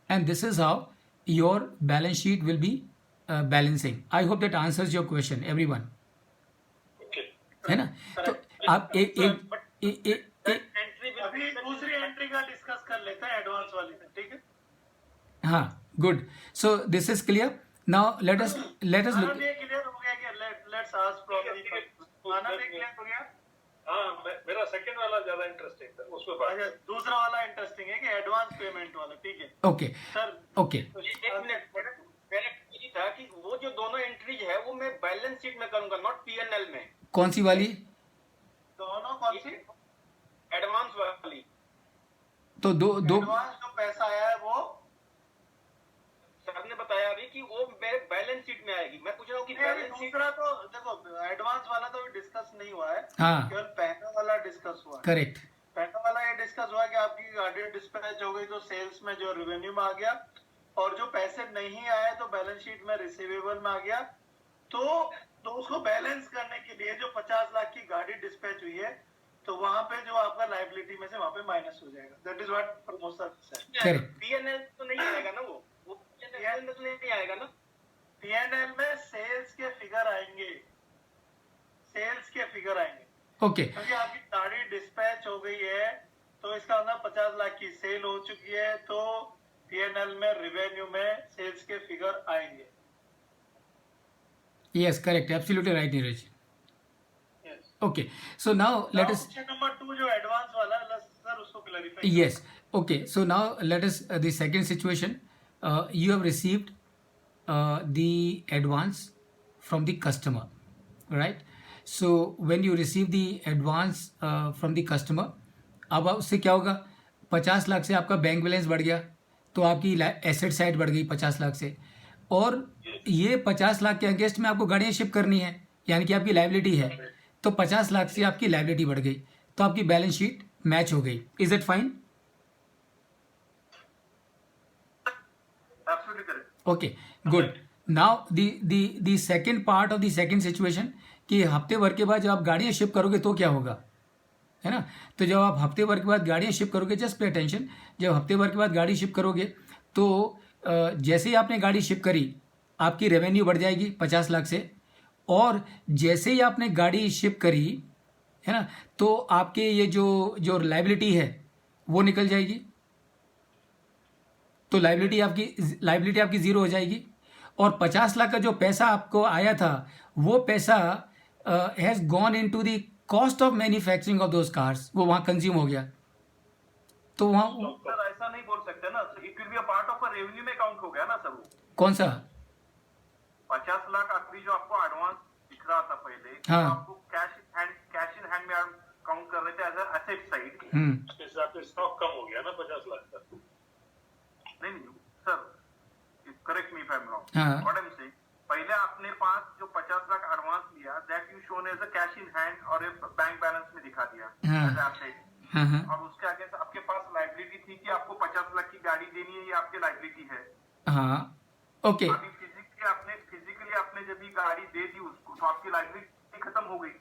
and this is how your balance sheet will be balancing. I hope that answers your question everyone, है ना? तो आप एक अभी दूसरी एंट्री का डिस्कस कर लेते हैं, एडवांस वाली में, ठीक है? हाँ, good. So this is clear. Now let us look. ये क्लियर हो गया कि लेट्स आस्क प्रॉब्लम। आनंद ये क्लियर हो गया? हाँ, मेरा सेकंड वाला ज्यादा इंटरेस्टिंग था, उसमें बात। अच्छा, दूसरा वाला इंटरेस्टिंग है कि एडवांस पेमेंट वाला, ठीक है? ओके सर ओके, एक मिनट, मैंने ये था कि वो जो दोनों एंट्रीज है वो मैं बैलेंस शीट में करूंगा, नॉट पीएनएल में। कौन सी वाली? दोनों कौन सी? एडवांस वाली। तो दो एडवांस जो पैसा आया है वो सर ने बताया अभी कि वो मेरे बैलेंस शीट में आएगी। मैं पूछ रहा हूँ कि बैलेंस शीट, दूसरा तो देखो, एडवांस वाला तो डिस्कस नहीं हुआ है, हाँ, केवल पहला वाला डिस्कस हुआ है। करेक्ट। पहला वाला ये डिस्कस हुआ कि आपकी गाड़ी डिस्पैच हो गई तो सेल्स में जो रेवेन्यू में आ गया, और जो पैसे नहीं आए तो बैलेंस शीट में रिसीवेबल में आ गया। तो तो उसको बैलेंस करने के लिए जो 50 लाख की गाड़ी डिस्पैच हुई है, तो वहां पे जो आपका लाइबिलिटी में से वहां पे माइनस हो जाएगा. That is what Pramod sir said. Correct. PNL तो नहीं आएगा ना, वो पीएनएल में तो नहीं आएगा ना. पीएनएल में सेल्स के फिगर आएंगे, सेल्स के फिगर आएंगे. ओके. क्योंकि आपकी गाड़ी डिस्पैच हो गई है, तो इसका मतलब 50 लाख की सेल हो चुकी है, तो पीएनएल में रेवेन्यू में सेल्स के फिगर आएंगे. Yes, correct. Absolutely right, Neeraj. Okay. So now let us. Option number 2 जो एडवांस वाला है, सर उसको clarify. Yes. Okay. So now let us the second situation. You have received the advance from the customer, right? So when you receive the advance from the customer, अब उससे क्या होगा? 50 लाख से आपका बैंक बैलेंस बढ़ गया, तो आपकी एसेट साइड बढ़ गई 50 लाख से, और ये 50 लाख के अगेंस्ट में आपको गाड़ियाँ शिप करनी है, यानी कि आपकी लाइबिलिटी है, तो 50 लाख से आपकी लाइबिलिटी बढ़ गई, तो आपकी बैलेंस शीट मैच हो गई. Is it fine? Absolutely correct. Okay, good. Now the second part of the second situation कि हफ्ते भर के बाद जब आप गाड़ियाँ शिप करोगे तो क्या होगा, है ना? तो जब आप हफ्ते भर के बाद गाड़ियाँ शिप करोगे, जस्ट पे अटेंशन, जब हफ्ते भर के बाद गाड़ी शिप करोगे तो जैसे ही आपने गाड़ी शिप करी आपकी रेवेन्यू बढ़ जाएगी 50 लाख से, और जैसे ही आपने गाड़ी शिप करी, है ना, तो आपके ये जो लाइबिलिटी है वो निकल जाएगी, तो लाइबिलिटी आपकी जीरो हो जाएगी, और 50 लाख का जो पैसा आपको आया था वो पैसा has gone into the cost of manufacturing of those cars, वो वहाँ कंज्यूम हो गया. तो वहाँ सर ऐसा नहीं बोल सकते ना, it will be a part of a revenue में काउंट हो गया ना सर. वो कौन सा? 50 लाख अभी जो आपको एडवांस दिख रहा था पहले, हाँ. तो आपको कैश इन हैंड में काउंट कर रहे थे एज अ एसेट साइड. उसके हिसाब से स्टॉक कम हो गया ना 50 लाख का. नहीं sir, correct me if I am wrong. हाँ. व्हाट आई एम सेइंग, पहले आपने पास जो 50 लाख एडवांस लिया, that you shown as a cash in hand और एक बैंक बैलेंस में दिखा दिया हाँ. As asset. हाँ. और उसके आगे से आपके पास लाइबिलिटी थी कि आपको 50 लाख की गाड़ी देनी है, ये आपकी लाइबिलिटी है. हाँ. ओके. अभी फिजिकली आपने जब भी गाड़ी दे दी उसको, तो आपकी लाइबिलिटी खत्म हो गई.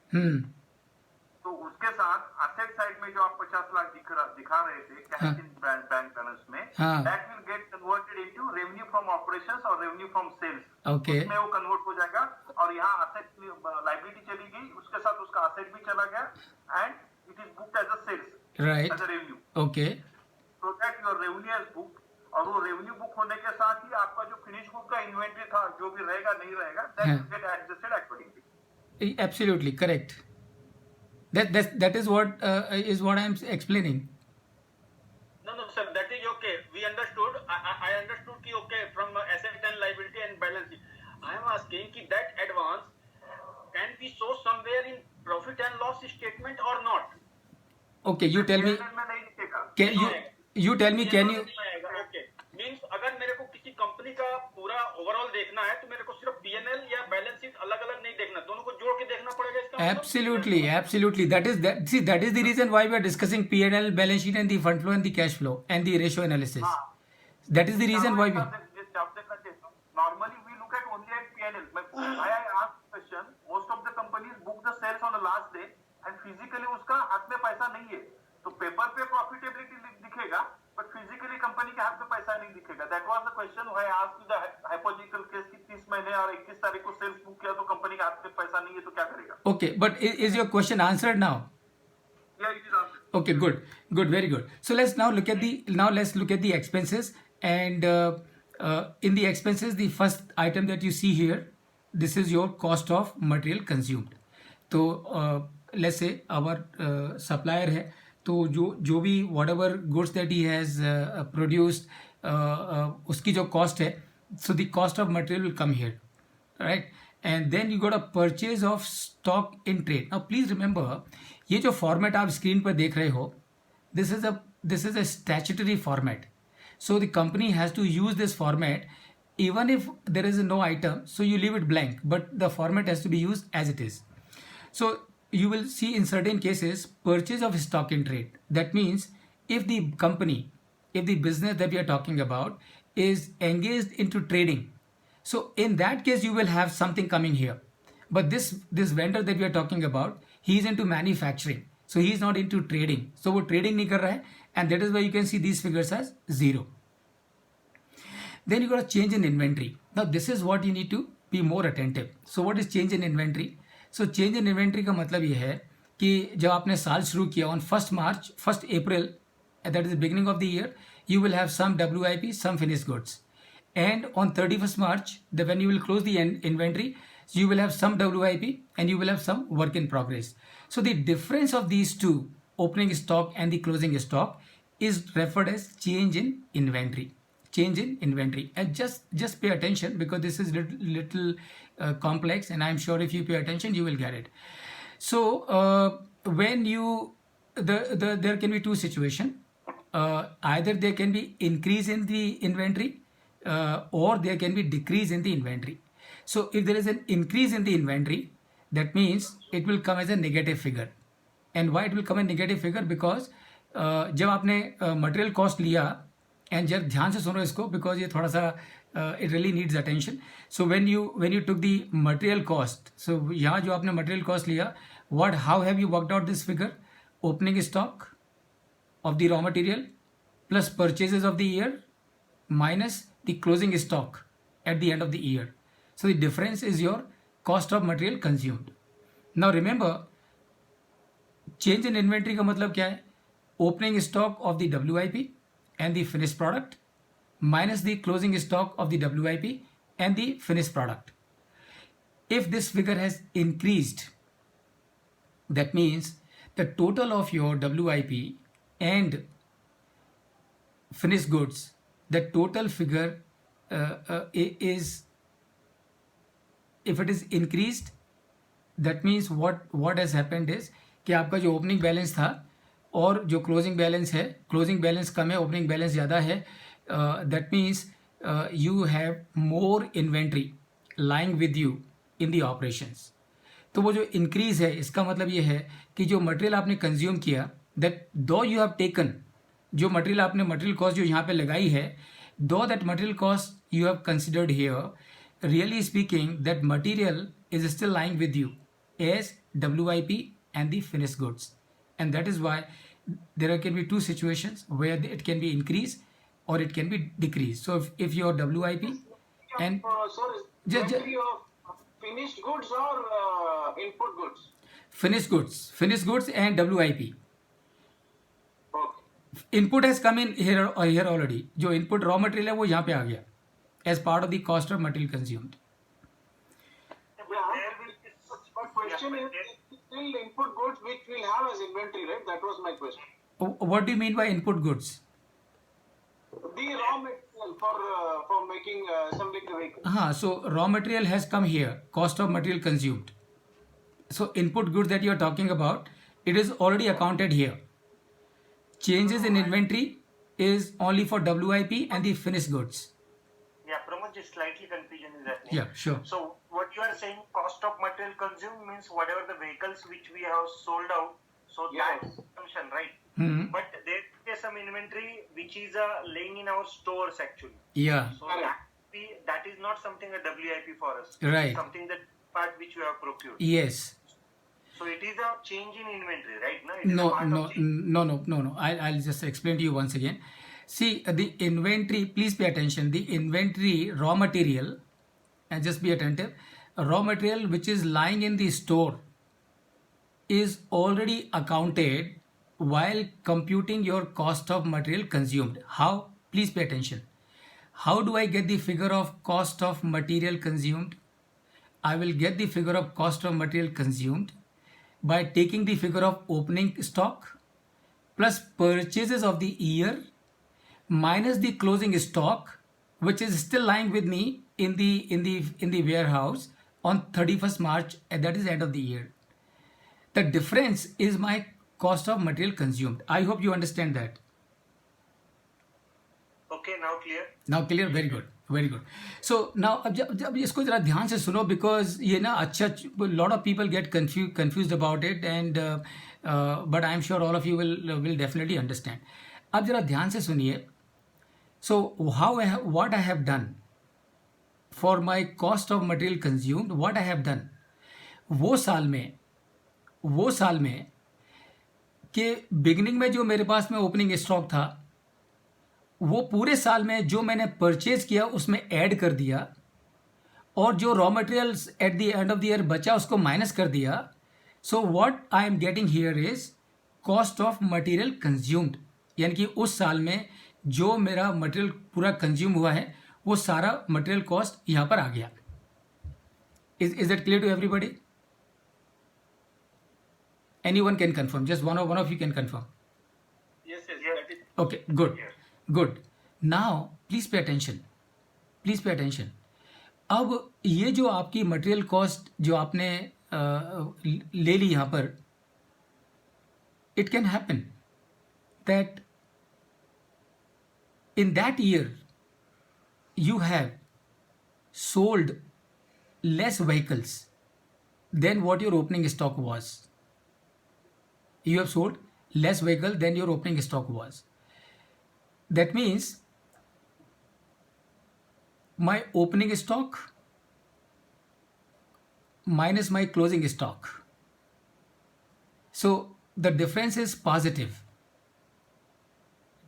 तो उसके साथ एसेट साइड में जो आप 50 लाख दिखा रहे थे कैश इन बैंक बैलेंस में, that will get converted into revenue from operations और रेवेन्यू फ्रॉम सेल्स. ओके. उसमें वो कन्वर्ट हो जाएगा, और यहाँ एसेट लाइबिलिटी चली गई, उसके साथ उसका एसेट भी चला गया, and it is booked as a sales, right. As a revenue. Okay. So that your revenue is booked, और वो रेवेन्यू बुक होने के साथ ही आपका जो फिनिश गुड का इन्वेंटरी था, जो भी रहेगा नहीं रहेगा, that will get adjusted accordingly. Absolutely correct. That is what I am explaining. No, sir, that is okay. We understood. I understood ki okay from asset and liability and balance sheet. I am asking ki that advance can be shown somewhere in profit and loss statement or not? Okay, you tell me. में नहीं दिखेगा. You tell me. Can you? Okay. Means अगर मेरे को किसी company का पूरा overall देखना है, तो मेरे को सिर्फ पीएनएल या बैलेंस शीट अलग-अलग नहीं देखना, दोनों को जोड़ के देखना पड़ेगा इसका. Absolutely. That is the reason why we are discussing P&L, balance sheet, and the fund flow and the cash flow and the ratio analysis. That is the reason why we. Normally we look at only at P&L. I asked question. Most of the companies book the sales on the last day, and physically उसका हाथ में पैसा नहीं है, तो paper पे profitability दिखेगा, but physically company के हाथ में पैसा नहीं दिखेगा. That was the question why I asked you the hypothetical case कि 30 महीने और 21 तारीख को सेल्स बुक किया, तो कंपनी के हाथ में पैसा नहीं है, तो क्या करेगा? Okay, but is your question answered now? Yeah, it is answered. Okay, good, very good. So let's now look at the expenses, and in the expenses, the first item that you see here, this is your cost of material consumed. तो let's say our supplier है, तो जो भी whatever goods that he has produced, उसकी जो cost है, so the cost of material will come here, right? And then you got a purchase of stock in trade. Now please remember, ये जो format आप screen पर देख रहे हो, this is a statutory format. So the company has to use this format even if there is no item, so you leave it blank, but the format has to be used as it is. So you will see in certain cases purchase of stock in trade. That means if the business that we are talking about is engaged into trading, so in that case you will have something coming here. But this vendor that we are talking about, he is into manufacturing, so he is not into trading. So वो trading नहीं कर रहा है, and that is why you can see these figures as 0. Then you got a change in inventory. Now this is what you need to be more attentive. So what is change in inventory? So change in inventory का मतलब ये है कि जब आपने साल शुरू किया on 1st April, that is the beginning of the year, you will have some WIP, some finished goods. And on 31st March, when you will close the inventory, you will have some WIP and you will have some work in progress. So the difference of these two, opening stock and the closing stock, is referred as change in inventory. Change in inventory. And just pay attention, because this is little complex, and I'm sure if you pay attention, you will get it. So when you, there can be two situations. Either there can be increase in the inventory, or there can be decrease in the inventory. So if there is an increase in the inventory, that means it will come as a negative figure. And why it will come a negative figure? Because जब आपने material cost लिया, and जब ध्यान से सुनो इसको, because ये थोड़ा सा it really needs attention. So when you took the material cost, so यहाँ जो आपने material cost लिया, how have you worked out this figure? Opening stock of the raw material plus purchases of the year minus the closing stock at the end of the year. So the difference is your cost of material consumed. Now remember, change in inventory का मतलब क्या है? Opening stock of the WIP and the finished product minus the closing stock of the WIP and the finished product. If this figure has increased, that means the total of your WIP and finished goods, the total figure is, if it is increased, that means what has happened is कि आपका जो opening balance था और जो closing balance है, closing balance कम है, opening balance ज़्यादा है, that means you have more inventory lying with you in the operations. तो वो जो इंक्रीज है, इसका मतलब ये है कि जो मटेरियल आपने कंज्यूम किया, दैट दो यू हैव टेकन, जो मटेरियल आपने मटेरियल कॉस्ट जो यहाँ पे लगाई है, दो that material cost you have considered here, really speaking that material is still lying with you as WIP and the finished goods, and that is why there can be two situations where it can be increased or it can be decreased. So if your WIP and inventory of finished goods or input goods? Finished goods and WIP. Okay. Input has come in here already. जो input raw material है वो यहाँ पे आ गया as part of the cost of material consumed. Question is still input goods which we'll have as inventory, right? That was my question. What do you mean by input goods? The raw material for making assembling the vehicle. So raw material has come here, cost of material consumed. So input goods that you are talking about, it is already accounted here. Changes in inventory is only for WIP and the finished goods. Yeah, Pramod, just slightly confusion is happening. Yeah, sure. So what you are saying, cost of material consumed means whatever the vehicles which we have sold out, so Yeah. that consumption, right? Hmm. But there is some inventory which is laying in our stores actually. Yeah, So Correct. that is not something a WIP for us. Right. It's something that part which we have procured. yes. So it is a change in inventory, right? No, it is a part of change. No. I'll just explain to you once again. See, the inventory, please pay attention. The inventory, raw material, and just be attentive, raw material which is lying in the store is already accounted while computing your cost of material consumed. How? Please pay attention. How do I get the figure of cost of material consumed? I will get the figure of cost of material consumed by taking the figure of opening stock plus purchases of the year minus the closing stock, which is still lying with me in the warehouse on 31st March, and that is end of the year. The difference is my cost of material consumed. I hope you understand that. Okay, now clear. Now clear, very good. So now अब इसको जरा ध्यान से सुनो, because ये ना अच्छा, lot of people get confused about it, and but I'm sure all of you will definitely understand. अब जरा ध्यान से सुनिए. So what I have done for my cost of material consumed, what I have done, वो साल में कि beginning में जो मेरे पास में ओपनिंग स्टॉक था वो पूरे साल में जो मैंने परचेज किया उसमें ऐड कर दिया, और जो raw materials at the end of the year बचा उसको माइनस कर दिया. So what I am getting here is cost of material consumed, यानी कि उस साल में जो मेरा मटेरियल पूरा कंज्यूम हुआ है वो सारा मटेरियल कॉस्ट यहाँ पर आ गया. Is that clear to everybody? Anyone can confirm, just one of you can confirm. Yes, that is. Okay, good. Now please pay attention. अब ये जो आपकी मटेरियल कॉस्ट जो आपने ले ली यहाँ पर, it can happen that in that year you have sold less vehicles than what your opening stock was. You have sold less vehicle than your opening stock was. That means my opening stock minus my closing stock. So the difference is positive.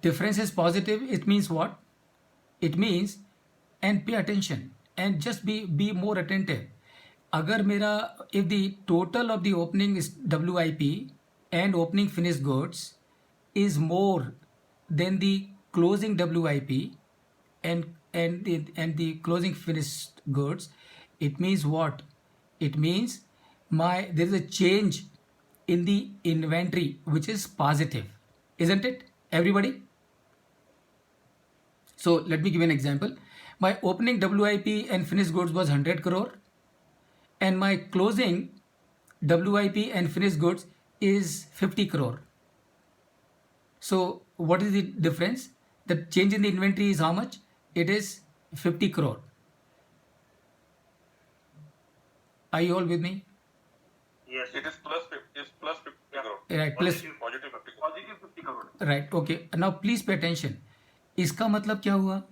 It means what? It means, and pay attention and just be more attentive. अगर मेरा, if the total of the opening is WIP and opening finished goods is more than the closing WIP and the closing finished goods, it means what? It means there is a change in the inventory which is positive, isn't it, everybody? So let me give you an example. My opening WIP and finished goods was 100 crore and my closing WIP and finished goods is 50 crore. So what is the difference? The change in the inventory is how much? It is 50 crore. Are you all with me? Yes. It is plus 50 crore. Right, plus Positive 50 crore. Positive 50 crore. right. Okay, now please pay attention. इसका मतलब क्या हुआ?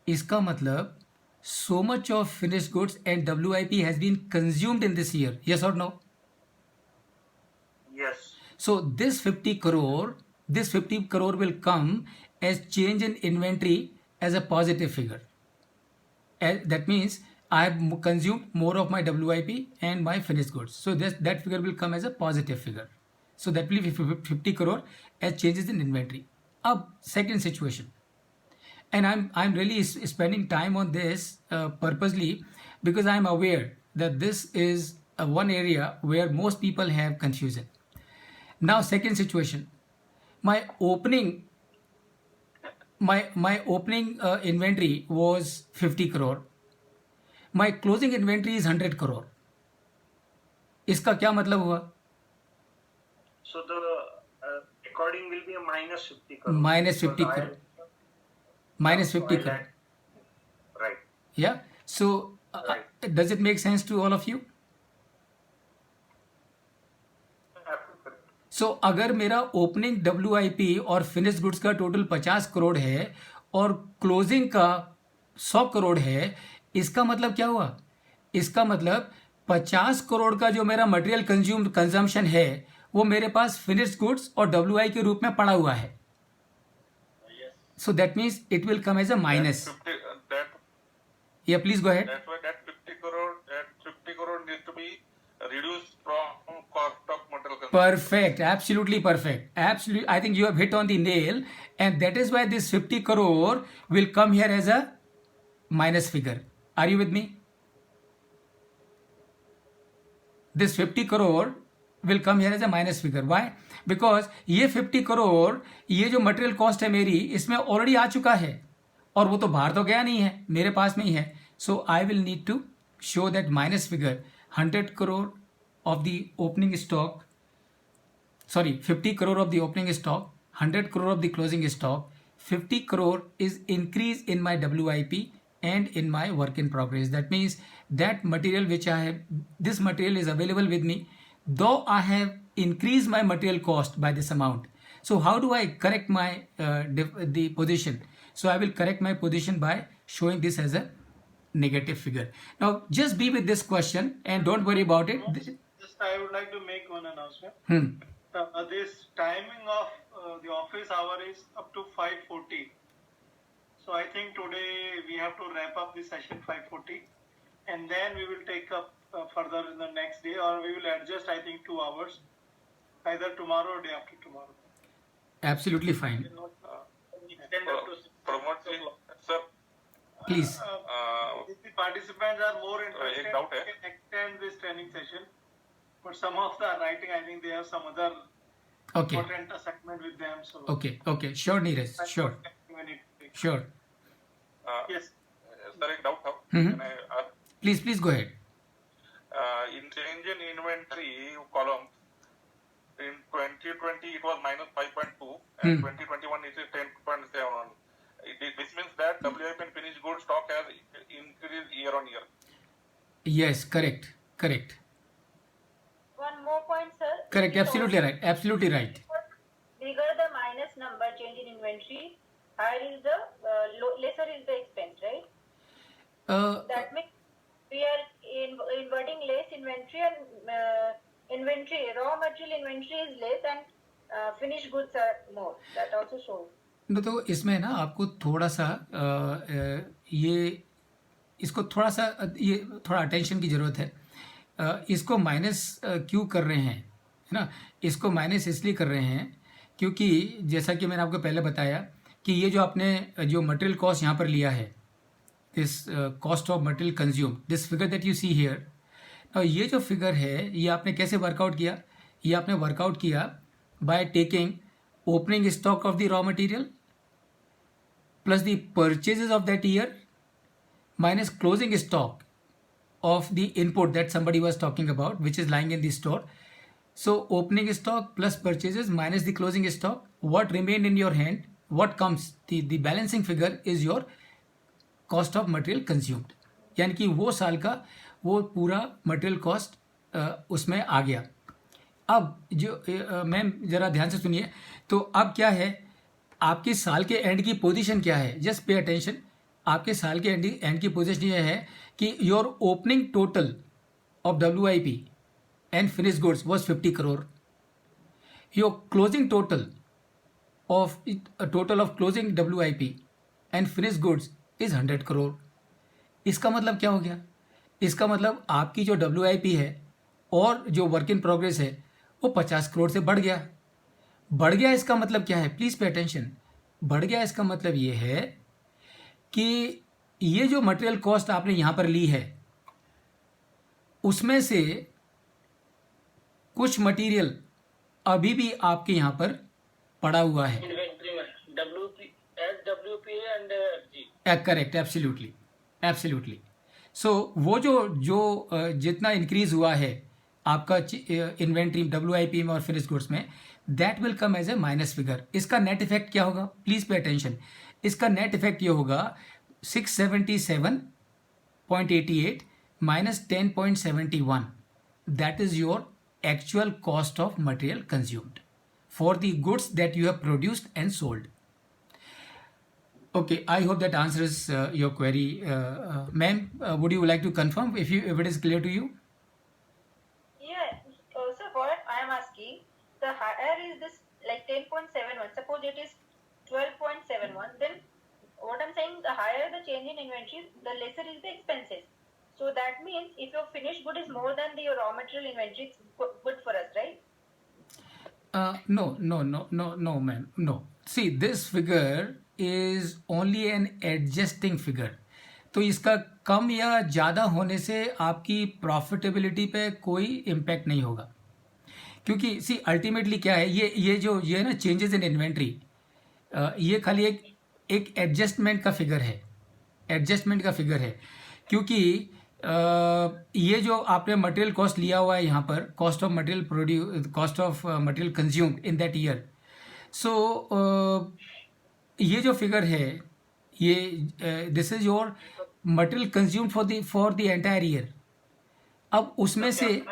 इसका मतलब so much of finished goods and WIP has been consumed in this year. Yes or no? Yes. So this 50 crore will come as change in inventory as a positive figure. That means I have consumed more of my WIP and my finished goods. So that figure will come as a positive figure. So that will be 50 crore as changes in inventory. Ab second situation. And I'm really spending time on this purposely because I'm aware that this is one area where most people have confusion. Now second situation, my opening inventory was 50 crore. My closing inventory is 100 crore. इसका क्या मतलब हुआ? So the recording will be a minus 50 crore. Minus 50 crore. Minus 50 crore. Right. Yeah. So does it make sense to all of you? सो अगर मेरा opening WIP और finish goods का total 50 crore है और क्लोजिंग का 100 करोड़ है, इसका मतलब क्या हुआ? इसका मतलब 50 करोड़ का जो मेरा मटेरियल कंजम्पशन है वो मेरे पास फिनिश गुड्स और WI के रूप में पड़ा हुआ है. So that means it will come as a minus. या please go ahead. That's why that 50 crore needs to be reduced from cost of material consumption. Perfect, absolutely perfect. Absolutely, I think you have hit on the nail, and that is why this 50 crore will come here as a minus figure. Are you with me? This 50 crore will come here as a minus figure. Why? Because ये 50 crore ये जो material cost है मेरी इसमें already आ चुका है और वो तो बाहर तो गया नहीं है, मेरे पास में ही है. So I will need to show that minus figure. 100 crore of the opening stock, sorry, 50 crore of the opening stock, 100 crore of the closing stock, 50 crore is increase in my WIP and in my work in progress. That means that material which I have, this material is available with me, though I have increased my material cost by this amount. So how do I correct my the position? So I will correct my position by showing this as a negative figure. Now just be with this question and don't worry about it. I would like to make one announcement. Hmm. This timing of the office hour is up to 5:40. So I think today we have to wrap up the session 5:40, and then we will take up further in the next day, or we will adjust, I think, 2 hours, either tomorrow or day after tomorrow. Absolutely fine. Pramod ji sir Please. If the participants are more interested, एक doubt है. we can extend this training session. But some of the writing, I think they have some other Okay. important assignment with them. So Okay. Sure, Neeraj. Sure. we need to take. Sure. Yes. Sir एक doubt था. Mhm. Can I ask? Please go ahead. In change in inventory column, in 2020 it was minus 5.2 and 2021 it is 10.71. This means that WIP and finished goods stock has increased year on year. Yes, correct. One more point, sir. Correct. It is Absolutely also- right. Absolutely right. Bigger the minus number change in inventory, higher is the lesser is the expense, right? That means we are inverting less inventory and inventory raw material inventory is less and finished goods are more. That also shows. तो इसमें ना आपको थोड़ा सा इसको थोड़ा सा ये थोड़ा अटेंशन की ज़रूरत है. इसको माइनस क्यों कर रहे हैं, है ना? इसको माइनस इसलिए कर रहे हैं क्योंकि जैसा कि मैंने आपको पहले बताया कि ये जो आपने जो मटेरियल कॉस्ट यहाँ पर लिया है, this cost of material consume, this figure that you see here, और ये जो फिगर है ये आपने कैसे वर्कआउट किया? ये आपने वर्कआउट किया by taking opening stock of the raw material plus the purchases of that year minus closing stock of the input that somebody was talking about, which is lying in the store. So opening stock plus purchases minus the closing stock, what remained in your hand, what comes, the balancing figure is your cost of material consumed. यानी कि वो साल का वो पूरा material cost उसमें आ गया. अब जो मैम ज़रा ध्यान से सुनिए, तो अब क्या है, आपके साल के एंड की पोजीशन क्या है? Just pay attention. आपके साल के एंड की पोजीशन ये है कि your opening total of WIP and finish goods was 50 crore. Your closing total of closing WIP and finish goods is 100 crore. इसका मतलब क्या हो गया? इसका मतलब आपकी जो WIP है और जो वर्क इन प्रोग्रेस है वो 50 करोड़ से बढ़ गया. इसका मतलब क्या है? Please pay attention. बढ़ गया इसका मतलब ये है कि ये जो मटेरियल कॉस्ट आपने यहां पर ली है उसमें से कुछ मटेरियल अभी भी आपके यहां पर पड़ा हुआ है. Inventory में WPA and FG. Correct. Absolutely. So वो जो जितना इंक्रीज हुआ है आपका इन्वेंट्री WIP में और फिनिश गुड्स में, that will come as a minus figure. इसका नेट इफेक्ट क्या होगा? Please pay attention. इसका नेट इफेक्ट ये होगा 677.88 minus 10.71. That is your actual cost of material consumed for the goods that you have produced and sold. Okay, I hope that answers your query. Ma'am, would you like to confirm if it is clear to you? Yeah. So what I am asking, the higher is this like 10.71. Suppose it is 12.71. Then what I'm saying, the higher the change in inventory, the lesser is the expenses. So that means if your finished good is more than the raw material inventory, it's good for us, right? No, ma'am. No. See, this figure is only an adjusting figure. तो इसका कम या ज़्यादा होने से आपकी profitability पे कोई impact नहीं होगा, क्योंकि सी अल्टीमेटली क्या है, ये है ना चेंजेस इन इन्वेंट्री, ये खाली एक एडजस्टमेंट का फिगर है. क्योंकि ये जो आपने मटेरियल कॉस्ट लिया हुआ है यहाँ पर, cost of material consumed in that year, so ये जो फिगर है ये this is your material consumed for the entire year. अब उसमें से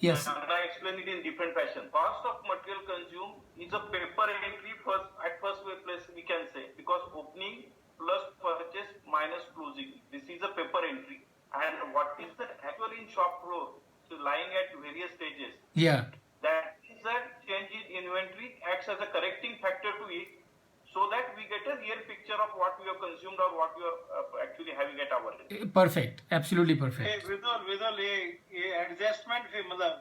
yes, I explain it in different fashion. Cost of material consumed is a paper entry at first place we can say, because opening plus purchase minus closing. This is a paper entry. And what is the actual in shop floor? So lying at various stages. Yeah. That is a change in inventory acts as a correcting factor to it, so that we get a real picture of what we have consumed or what we are actually having at our end. Perfect. Absolutely Hey, perfect. Vidal, adjustment fee, matlab,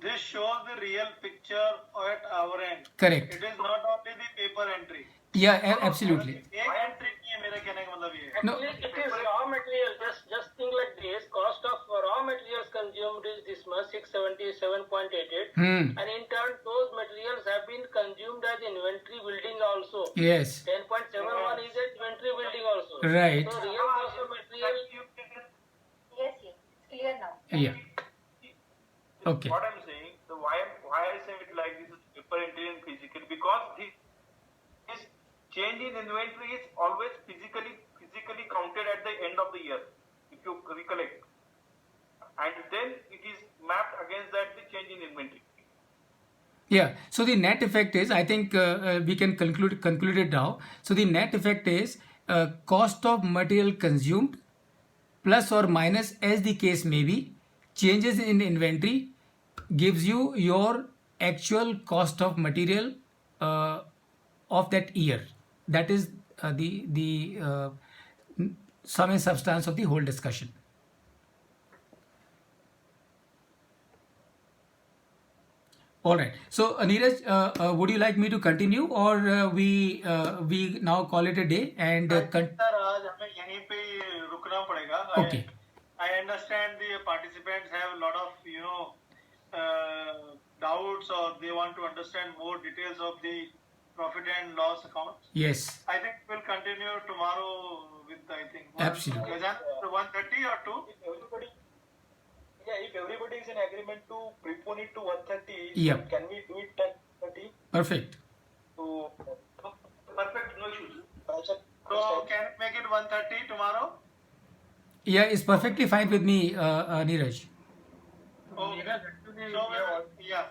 this shows the real picture at our end. Correct. It is not only the paper entry. Yeah, absolutely. एक entry नहीं है मेरे कहने का मतलब ये है. No. Actually, it is raw material. Just think like this. Cost of raw materials consumed is this much, 677.88. And in turn, those materials have been consumed as inventory building also. Yes. 10.71 is a inventory building also. Right. So real cost of material. Yes, it's clear now. Yeah. Okay. What I'm saying, so why I say it like this is paper entry and physical, because this change in inventory is always physically counted at the end of the year, if you recollect, and then it is mapped against that the change in inventory. Yeah. So the net effect is, I think we can conclude it now. So the net effect is cost of material consumed plus or minus, as the case may be, changes in inventory gives you your actual cost of material of that year. That is the sum and substance of the whole discussion. All right. So Neeraj, would you like me to continue, or we now call it a day and sir आज हमें यहीं पे ही रुकना पड़ेगा. Okay. I understand the participants have a lot of doubts, or they want to understand more details of the profit and loss accounts. Yes. I think we'll continue tomorrow with, I think, Absolutely. 1:30 or 2. If everybody is in agreement to prepone it to 130, Yep. can we do it 10:30? Perfect. To Perfect, no issues. So can we make it 1:30 tomorrow? Yeah, it's perfectly fine with me, Neeraj. Oh, yeah.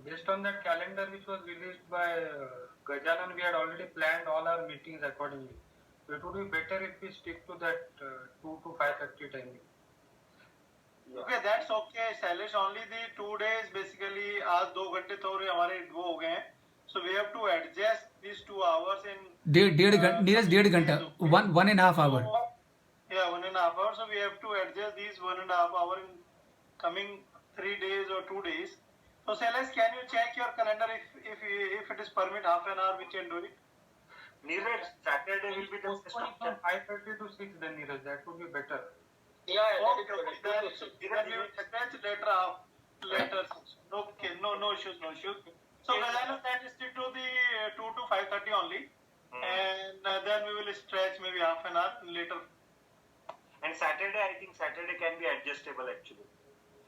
Based on that calendar which was released by Gajanan, we had already planned all our meetings accordingly. So it would be better if we stick to that 2 to 5:30 timing. Okay, that's okay, Shailesh. Only the 2 days basically. आज 2 घंटे थोड़े हमारे वो हो गए हैं. So we have to adjust these 2 hours in. Neeraj, 1.5 घंटा, 1.5 hour. Yeah, 1.5 hours. So we have to adjust these 1.5 hour in coming 3 days or 2 days. So Shailesh, can you check your calendar if it is permit half an hour, we can do it. Neeraj, Saturday will be the best From option. 5:30 to 6 then, Neeraj, that would be better. Then we will attach later. Okay, no issues. So Gajanan, that is stick to the 2 to 5:30 only, and then we will stretch maybe half an hour later. And Saturday, I think Saturday can be adjustable actually.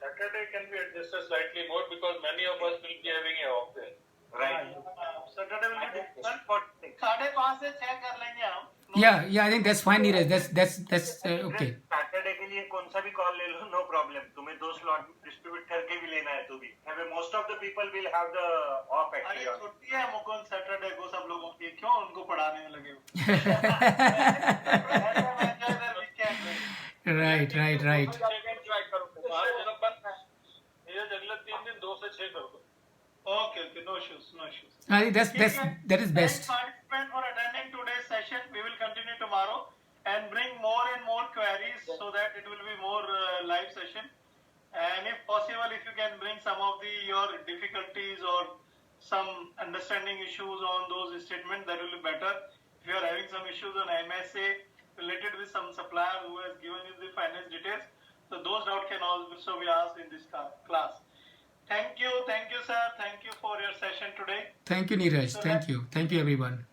Saturday can be adjusted slightly more because many of us will be having a off day. Right. Saturday will be difficult. What? 5:30 से 6 कर लेंगे हम. Yeah, I think that's fine, Neeraj. That's okay. Saturday के लिए कौन सा भी call ले लो, no problem. तुम्हें 2 slot distribute करके भी लेना है तो भी. Most of the people will have the off अरे actually. छुट्टी है मुकुंद सैटरडे को सब लोगों की, क्यों उनको पढ़ाने में लगे हो? Right. अगले 3 दिन 2 से 6 कर दो. Okay, no issues. I think that is best. Thanks participants for attending today's session. We will continue tomorrow and bring more and more queries so that it will be more live session. And if possible, if you can bring some of your difficulties or some understanding issues on those statements, that will be better. If you are having some issues on MSA related with some supplier who has given you the finance details, so those doubts can also be asked in this class. Thank you, sir. Thank you for your session today. Thank you, Neeraj. Thank you, everyone.